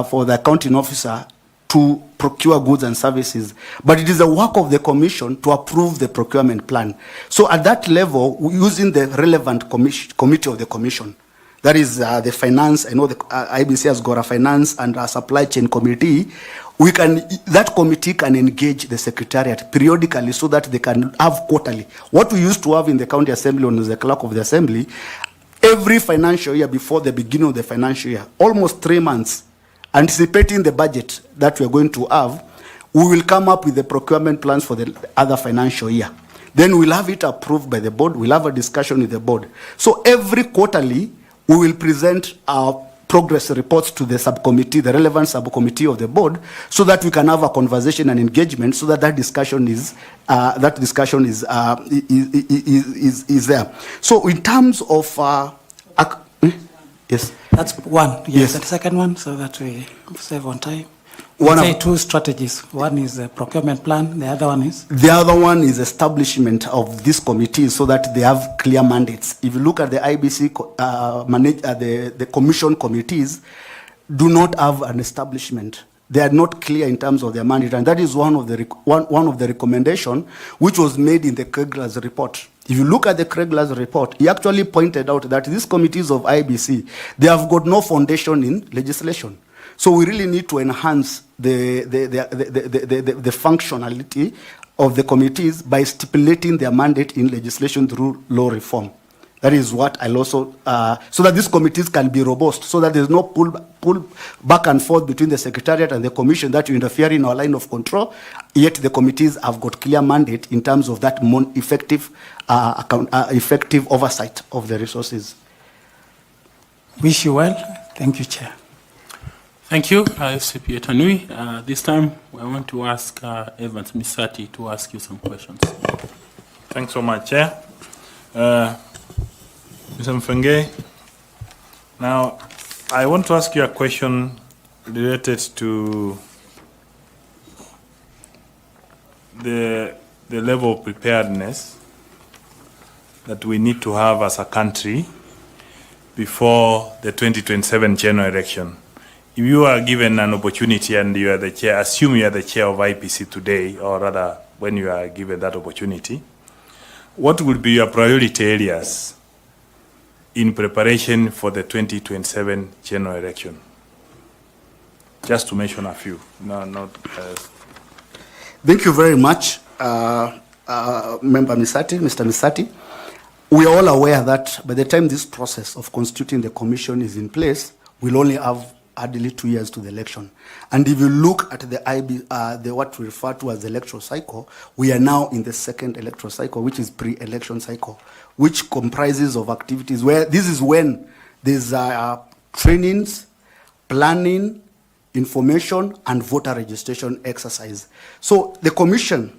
for the accounting officer to procure goods and services, but it is the work of the commission to approve the procurement plan. So at that level, using the relevant committee of the commission, that is the finance, I know the IBC has got a finance and a supply chain committee, that committee can engage the secretariat periodically so that they can have quarterly. What we used to have in the county assembly when the clerk of the assembly, every financial year before the beginning of the financial year, almost 3 months, anticipating the budget that we are going to have, we will come up with the procurement plans for the other financial year. Then we'll have it approved by the board, we'll have a discussion with the board. So every quarterly, we will present our progress reports to the subcommittee, the relevant subcommittee of the board, so that we can have a conversation and engagement, so that discussion is there. So in terms of yes, That's one. Yes. The second one, so that we save on time. One Say of- two strategies. One is the procurement plan. The other one is The other one is establishment of these committees so that they have clear mandates. If you look at the IBC, the commission committees do not have an establishment. They are not clear in terms of their mandate, and that is one of the recommendation which was made in the Kregler's report. If you look at the Kregler's report, he actually pointed out that these committees of IBC, they have got no foundation in legislation. So we really need to enhance the functionality of the committees by stipulating their mandate in legislation through law reform. That is what I'll also, so that these committees can be robust, so that there's no pull back and forth between the secretariat and the commission that you interfere in our line of control, yet the committees have got clear mandate in terms of that effective oversight of the resources. wish you well. Thank you, Chair. Thank you, CPA Tanui. This time, I want to ask Evans Misati to ask you some questions. Thanks so much, Chair. Mr. Mfenge, now I want to ask you a question related to the level of preparedness that we need to have as a country before the 2027 general election. If you are given an opportunity and you are the chair, assume you are the chair of IEBC today, or rather when you are given that opportunity, what would be your priority areas in preparation for the 2027 general election? Just to mention a few. Thank you very much, Member Misati, Mr. Misati. We are all aware that by the time this process of constituting the commission is in place, we'll only have hardly 2 years to the election. And if you look at the what we refer to as the electoral cycle, we are now in the second electoral cycle, which is pre-election cycle, which comprises of activities where this is when there's trainings, planning, information, and voter registration exercise. So the commission,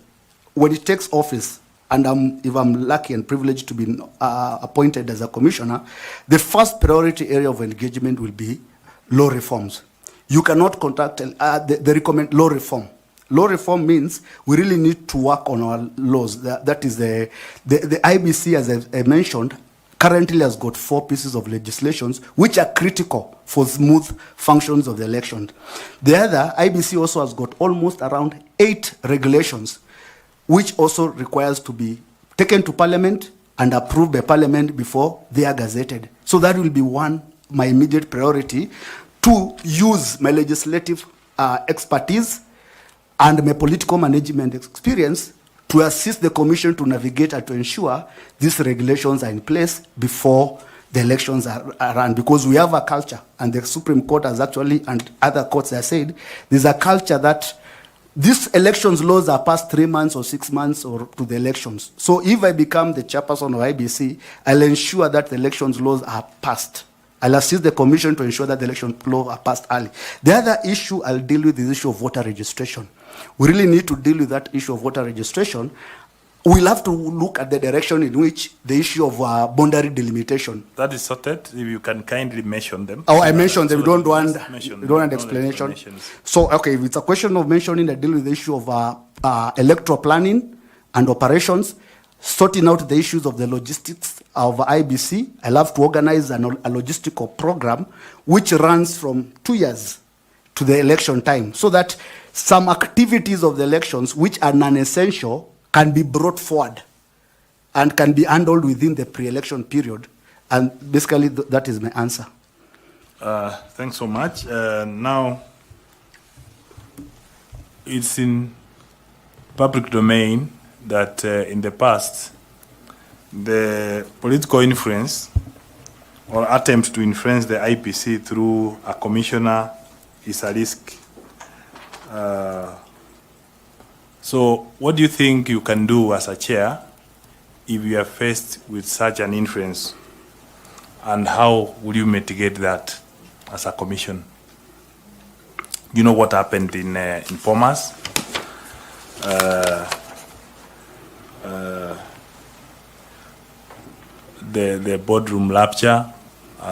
when it takes office, and if I'm lucky and privileged to be appointed as a commissioner, the first priority area of engagement will be law reforms. You cannot conduct, they recommend law reform. Law reform means we really need to work on our laws. That is the IBC, as I mentioned, currently has got 4 pieces of legislations which are critical for smooth functions of the election. The other, IBC also has got almost around 8 regulations which also requires to be taken to Parliament and approved by Parliament before they are gazetted. So that will be my immediate priority, to use my legislative expertise and my political management experience to assist the commission to navigate and to ensure these regulations are in place before the elections are run. Because we have a culture, and the Supreme Court has actually, and other courts have said, there's a culture that these elections laws are passed 3 months or 6 months or to the elections. So if I become the chairperson of IBC, I'll ensure that the elections laws are passed. I'll assist the commission to ensure that the election laws are passed early. The other issue I'll deal with is the issue of voter registration. We really need to deal with that issue of voter registration we'll have to look at the direction in which the issue of boundary delimitation. That is sorted. If you can kindly mention them. Oh, I mentioned them. So You don't want, just mention you don't want them, no explanation. explanations. So, okay, if it's a question of mentioning, I deal with the issue of electoral planning and operations, sorting out the issues of the logistics of IBC. I'll have to organize a logistical program which runs from 2 years to the election time, so that some activities of the elections which are non-essential can be brought forward and can be handled within the pre-election period. And basically, that is my answer. Thanks so much. Now, it's in public domain that in the past, the political influence or attempt to influence the IPC through a commissioner is a risk. So what do you think you can do as a chair if you are faced with such an influence? And how will you mitigate that as a commission? You know what happened in Pomas? The boardroom rapture,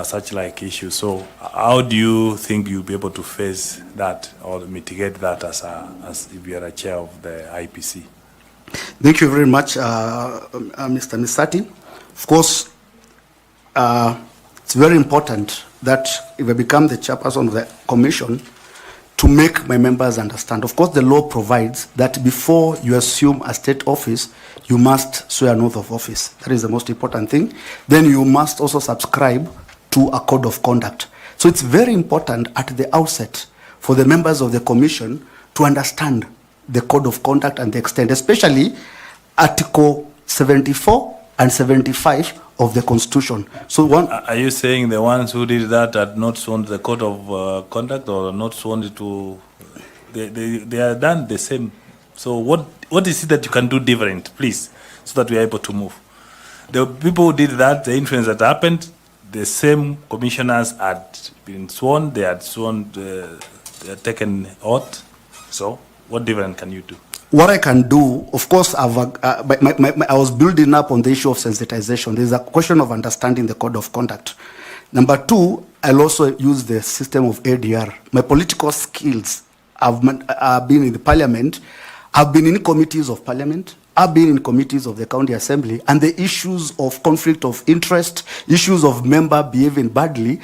such like issues. So how do you think you'll be able to face that or mitigate that as if you are a chair of the IPC? Thank you very much, Mr. Misati. Of course, it's very important that if I become the chairperson of the commission, to make my members understand. Of course, the law provides that before you assume a state office, you must swear an oath of office. That is the most important thing. Then you must also subscribe to a code of conduct. So it's very important at the outset for the members of the commission to understand the code of conduct and the extent, especially Article 74 and 75 of the Constitution. So one. Are you saying the ones who did that had not sworn the code of conduct or not sworn it to? They are done the same. So what is it that you can do different, please, so that we are able to move? The people who did that, the influence that happened, the same commissioners had been sworn. They had sworn. They had taken oath. So what different can you do? What I can do, of course, I was building up on the issue of sensitization. There's a question of understanding the code of conduct. Number two, I'll also use the system of ADR. My political skills have been in the parliament. I've been in committees of parliament. I've been in committees of the county assembly, and the issues of conflict of interest, issues of member behaving badly,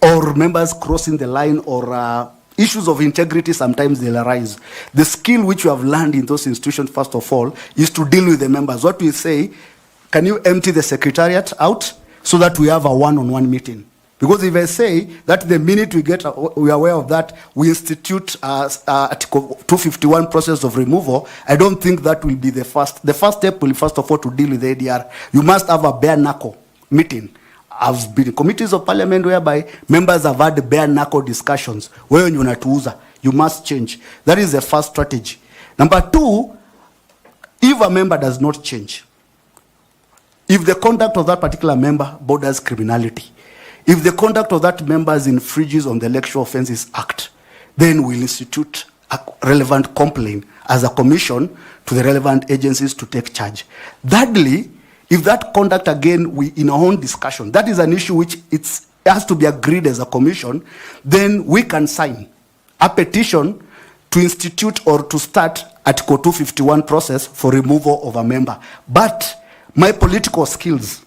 or members crossing the line, or issues of integrity, sometimes they'll arise. The skill which you have learned in those institutions, first of all, is to deal with the members. What we say, can you empty the secretariat out so that we have a one-on-one meeting? Because if I say that the minute we are aware of that, we institute Article 251 process of removal, I don't think that will be the first. The first step will be, first of all, to deal with the ADR. You must have a bare knuckle meeting. I've been in committees of parliament whereby members have had bare knuckle discussions. Where you must change. That is the first strategy. Number two, if a member does not change, if the conduct of that particular member borders criminality, if the conduct of that member infringes on the Electoral Offences Act, then we'll institute a relevant complaint as a commission to the relevant agencies to take charge. Thirdly, if that conduct, again, we in our own discussion, that is an issue which it has to be agreed as a commission, then we can sign a petition to institute or to start Article 251 process for removal of a member. But my political skills,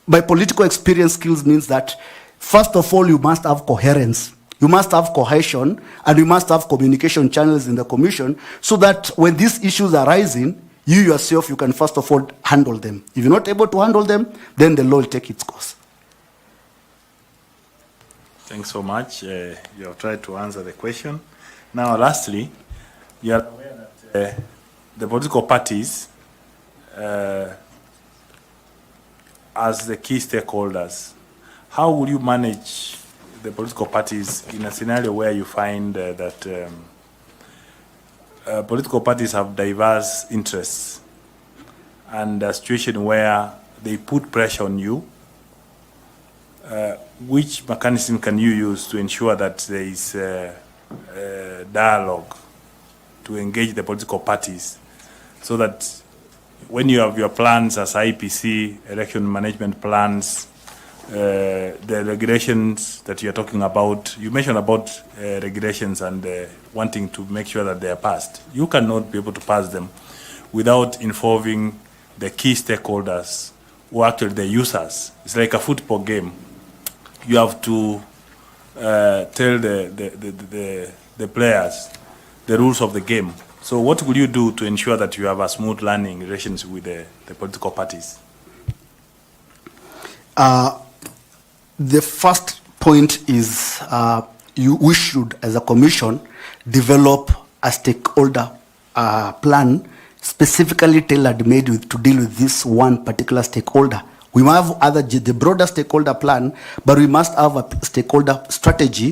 my political experience skills means that, first of all, you must have coherence. You must have cohesion, and you must have communication channels in the commission, so that when these issues are rising, you yourself, you can first of all handle them. If you're not able to handle them, then the law will take its course. Thanks so much. You have tried to answer the question. Now, lastly, you are aware that the political parties, as the key stakeholders, how will you manage the political parties in a scenario where you find that political parties have diverse interests and a situation where they put pressure on you? Which mechanism can you use to ensure that there is dialogue to engage the political parties so that when you have your plans as IEBC, election management plans, the regulations that you're talking about, you mentioned about regulations and wanting to make sure that they are passed. You cannot be able to pass them without involving the key stakeholders who are actually the users. It's like a football game. You have to tell the players the rules of the game. So what will you do to ensure that you have a smooth learning relations with the political parties? The first point is we should, as a commission, develop a stakeholder plan specifically tailor-made to deal with this one particular stakeholder. We might have the broader stakeholder plan, but we must have a stakeholder strategy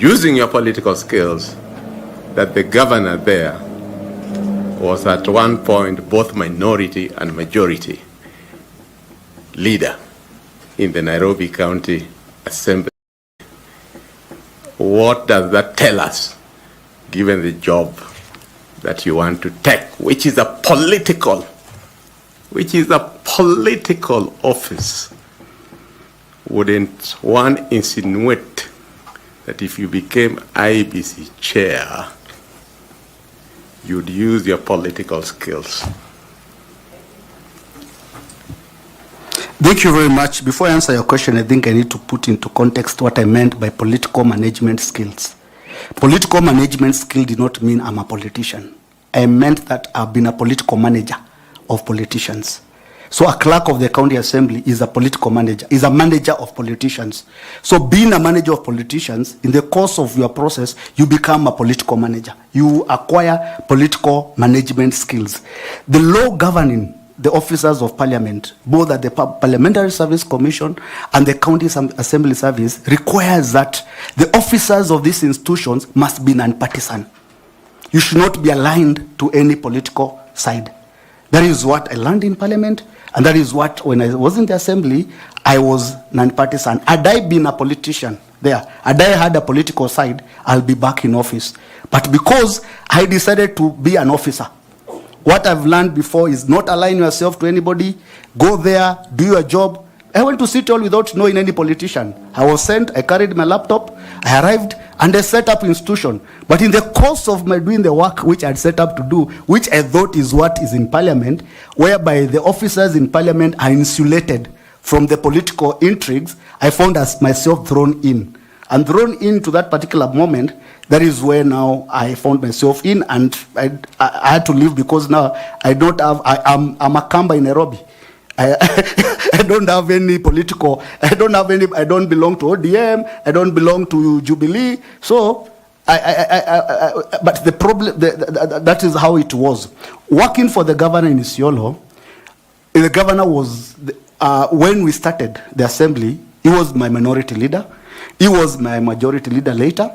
using your political skills, that the governor there was at one point both minority and majority leader in the Nairobi County Assembly. What does that tell us, given the job that you want to take, which is a political office? Wouldn't one insinuate that if you became IEBC chair, you'd use your political skills? Thank you very much. Before I answer your question, I think I need to put into context what I meant by political management skills. Political management skill did not mean I'm a politician. I meant that I've been a political manager of politicians. So a clerk of the county assembly is a political manager, is a manager of politicians. So being a manager of politicians, in the course of your process, you become a political manager. You acquire political management skills. The law governing the officers of parliament, both at the Parliamentary Service Commission and the County Assembly Service, requires that the officers of these institutions must be nonpartisan. You should not be aligned to any political side. That is what I learned in Parliament, and that is what, when I was in the Assembly, I was nonpartisan. Had I been a politician there, had I had a political side, I'll be back in office. But because I decided to be an officer, what I've learned before is not align yourself to anybody, go there, do your job. I went to City Hall without knowing any politician. I was sent, I carried my laptop, I arrived, and I set up institution. But in the course of my doing the work which I'd set up to do, which I thought is what is in Parliament, whereby the officers in Parliament are insulated from the political intrigues, I found myself thrown in. And thrown into that particular moment, that is where now I found myself in, and I had to leave because now I'm a Kamba in Nairobi. I don't have any political, I don't belong to ODM, I don't belong to Jubilee. So, but the problem, that is how it was. Working for the governor in Isiolo, the governor was, when we started the assembly, he was my minority leader, he was my majority leader later,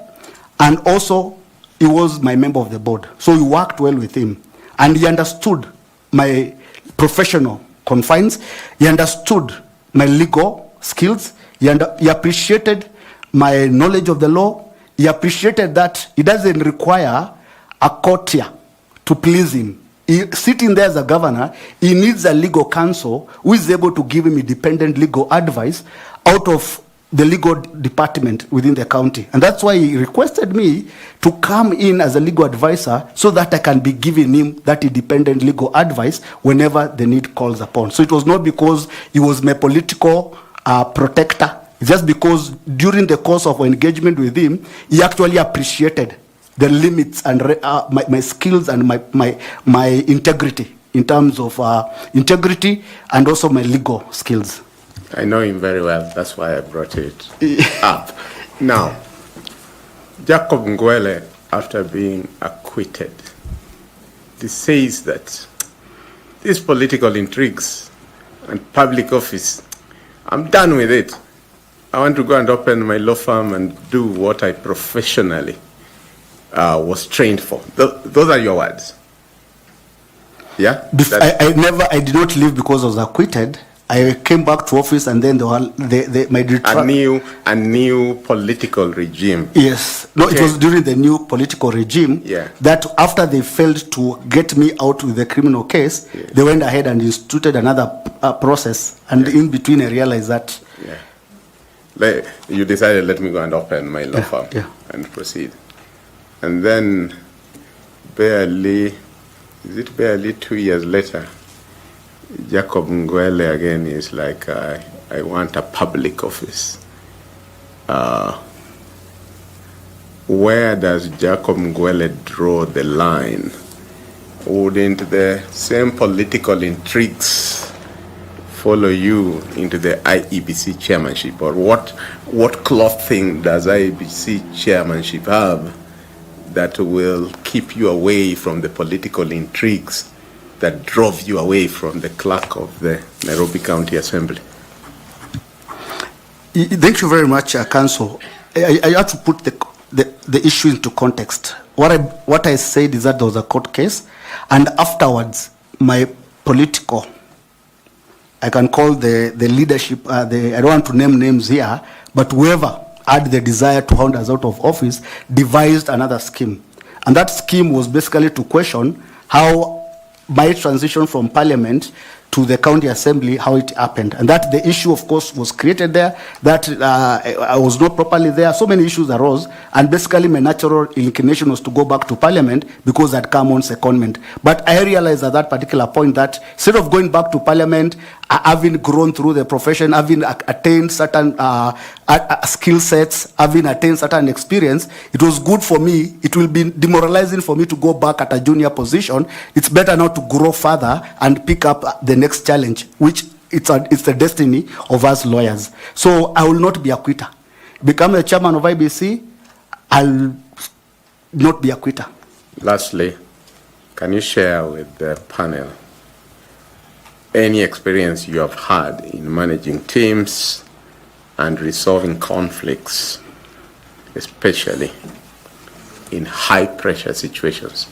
and also he was my member of the board. So we worked well with him, and he understood my professional confines, he understood my legal skills, he appreciated my knowledge of the law, he appreciated that it doesn't require a courtier to please him. Sitting there as a governor, he needs a legal counsel who is able to give him independent legal advice out of the legal department within the county. And that's why he requested me to come in as a legal advisor so that I can be giving him that independent legal advice whenever the need calls upon. So it was not because he was my political protector. It's just because during the course of engagement with him, he actually appreciated the limits and my skills and my integrity in terms of integrity and also my legal skills. I know him very well. That's why I brought it up. Now, Jacob Ngwele, after being acquitted, he says that these political intrigues and public office, I'm done with it. I want to go and open my law firm and do what I professionally was trained for. Those are your words. Yeah? I did not leave because I was acquitted. I came back to office, and then a new political regime. Yes. No, okay. It was during the new political regime that after they failed to get me out with the criminal case, they went ahead and instituted another process. And in between, I realized that. Yeah. You decided, let me go and open my law firm and proceed. And then barely 2 years later, Jacob Ngwele again is like, I want a public office. Where does Jacob Ngwele draw the line? Wouldn't the same political intrigues follow you into the IEBC chairmanship? Or what clothing does IEBC chairmanship have that will keep you away from the political intrigues that drove you away from the clerk of the Nairobi County Assembly? Thank you very much, Council. I have to put the issue into context. What I said is that there was a court case, and afterwards, my political, I can call the leadership, I don't want to name names here, but whoever had the desire to hound us out of office devised another scheme. And that scheme was basically to question how my transition from parliament to the county assembly, how it happened. And that the issue, of course, was created there, that I was not properly there. So many issues arose. And basically, my natural inclination was to go back to parliament because I'd come on secondment. But I realized at that particular point that instead of going back to parliament, having grown through the profession, having attained certain skill sets, having attained certain experience, it was good for me. It will be demoralizing for me to go back at a junior position. It's better now to grow further and pick up the next challenge, which it's the destiny of us lawyers. So I will not be a quitter. Become the chairman of IBC, I'll not be a quitter. Lastly, can you share with the panel any experience you have had in managing teams and resolving conflicts, especially in high-pressure situations,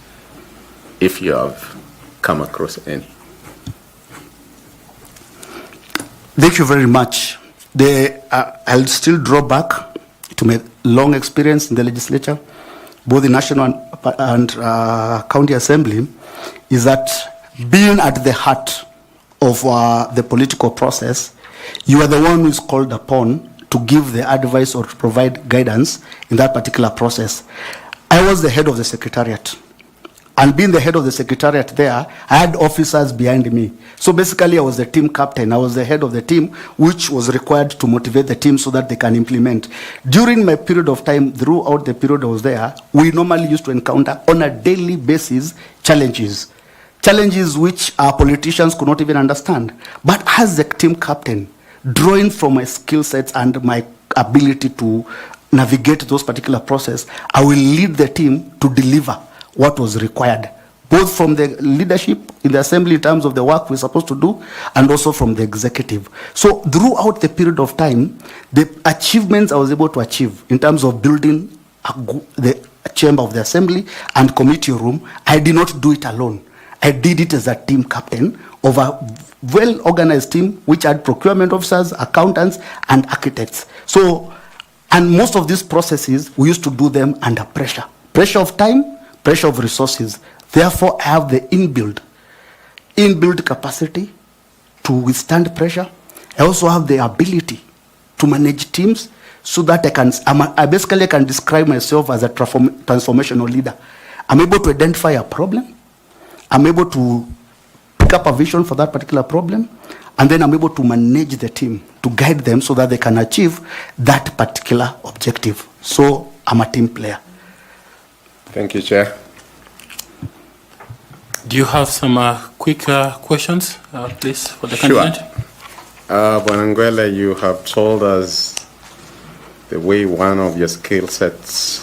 if you have come across any? Thank you very much. I'll still draw back to my long experience in the legislature, both the national and county assembly, is that being at the heart of the political process, you are the one who is called upon to give the advice or to provide guidance in that particular process. I was the head of the secretariat. And being the head of the secretariat there, I had officers behind me. So basically, I was the team captain. I was the head of the team, which was required to motivate the team so that they can implement. During my period of time, throughout the period I was there, we normally used to encounter on a daily basis challenges. Challenges which our politicians could not even understand. But as the team captain, drawing from my skill sets and my ability to navigate those particular processes, I will lead the team to deliver what was required, both from the leadership in the assembly in terms of the work we're supposed to do, and also from the executive. So throughout the period of time, the achievements I was able to achieve in terms of building the chamber of the assembly and committee room, I did not do it alone. I did it as a team captain of a well-organized team which had procurement officers, accountants, and architects. So, and most of these processes, we used to do them under pressure. Pressure of time, pressure of resources. Therefore, I have the inbuilt capacity to withstand pressure. I also have the ability to manage teams so that I basically can describe myself as a transformational leader. I'm able to identify a problem. I'm able to pick up a vision for that particular problem. And then I'm able to manage the team, to guide them so that they can achieve that particular objective. So I'm a team player. Thank you, Chair. Do you have some quick questions, please, for the Sure. candidate? Bwanangwele, you have told us the way one of your skill sets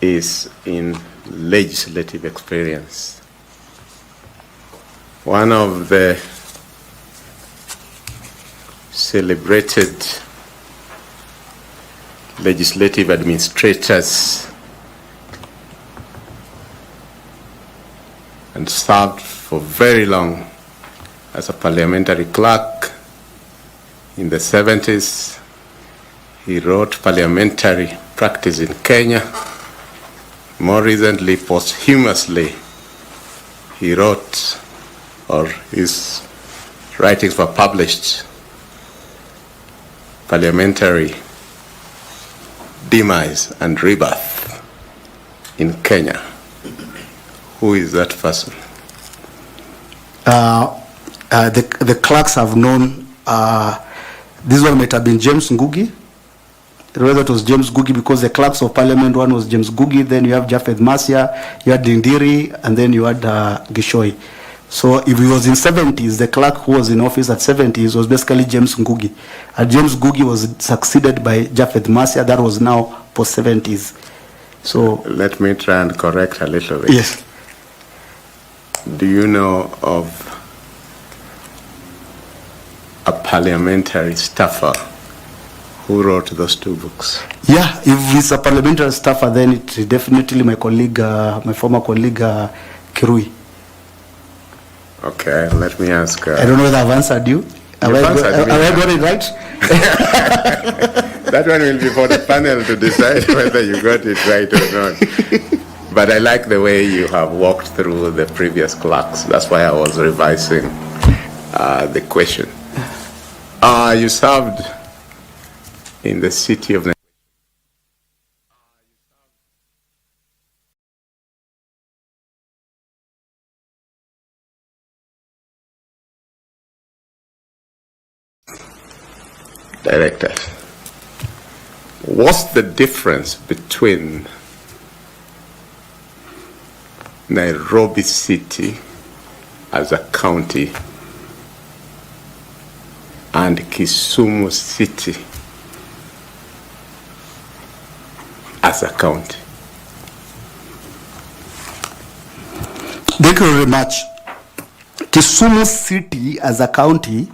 is in legislative experience. One of the celebrated legislative administrators and served for very long as a parliamentary clerk in the 70s. He wrote Parliamentary Practice in Kenya. More recently, posthumously, he wrote, or his writings were published, Parliamentary Demise and Rebirth in Kenya. Who is that person? The clerks have known, this one might have been James Ngugi. Whether it was James Ngugi, because the clerks of parliament, one was James Ngugi, then you have Japheth Masia, you had Dindiri, and then you had Gishoi. So if he was in 70s, the clerk who was in office at 70s was basically James Ngugi. And James Ngugi was succeeded by Japheth Masia, that was now post-70s. So let me try and correct a little bit. Yes. Do you know of a parliamentary staffer Who wrote those two books? Yeah, if it's a parliamentary staffer, then it's definitely my colleague, my former colleague, Kirui. Okay, let me ask. I don't know whether I've answered you. Have I got it right? That one will be for the panel to decide whether you got it right or not. But I like the way you have walked through the previous clerks. That's why I was revising the question. You served in the city of Directors. What's the difference between Nairobi City as a county and Kisumu City as a county? Thank you very much. Kisumu City as a county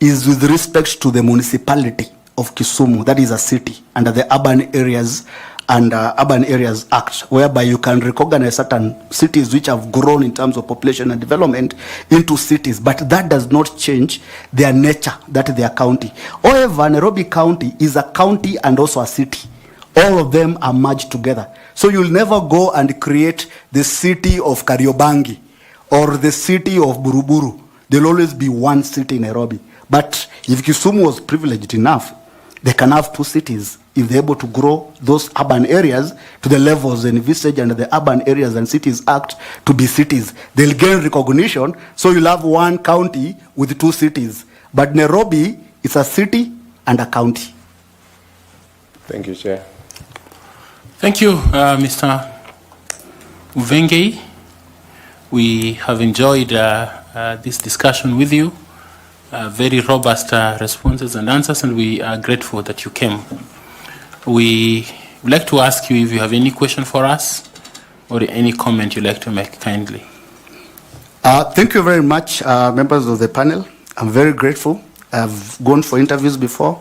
is with respect to the municipality of Kisumu, that is a city, under the Urban Areas and Urban Areas Act, whereby you can recognize certain cities which have grown in terms of population and development into cities, but that does not change their nature, that is their county. However, Nairobi County is a county and also a city. All of them are merged together. So you'll never go and create the city of Kariobangi or the city of Buruburu. There'll always be one city in Nairobi. But if Kisumu was privileged enough, they can have two cities if they're able to grow those urban areas to the levels envisaged under the Urban Areas and Cities Act to be cities. They'll gain recognition, so you'll have one county with two cities. But Nairobi is a city and a county. Thank you, Chair. Thank you, Mr. Uvenge. We have enjoyed this discussion with you. Very robust responses and answers, and we are grateful that you came. We would like to ask you if you have any question for us or any comment you'd like to make, kindly. Thank you very much, members of the panel. I'm very grateful. I've gone for interviews before.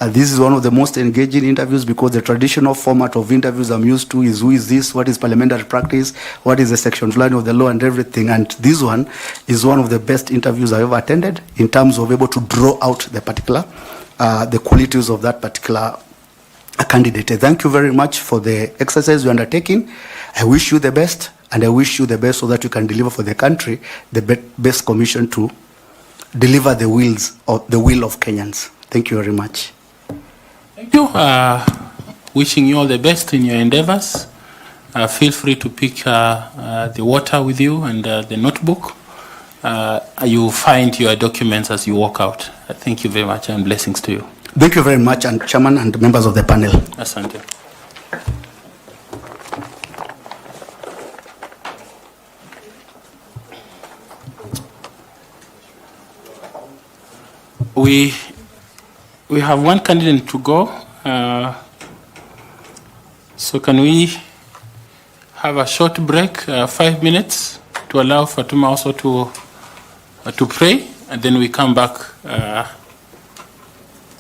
This is one of the most engaging interviews because the traditional format of interviews I'm used to is who is this, what is parliamentary practice, what is the section line of the law and everything. And this one is one of the best interviews I've ever attended in terms of able to draw out the particular, the qualities of that particular candidate. Thank you very much for the exercise you're undertaking. I wish you the best, and I wish you the best so that you can deliver for the country the best commission to deliver the will of Kenyans. Thank you very much. Thank you. Wishing you all the best in your endeavors. Feel free to pick the water with you and the notebook. You find your documents as you walk out. Thank you very much, and blessings to you. Thank you very much, and Chairman and members of the panel. Asante. We have one candidate to go. So can we have a short break, 5 minutes, to allow Fatuma also to pray, and then we come back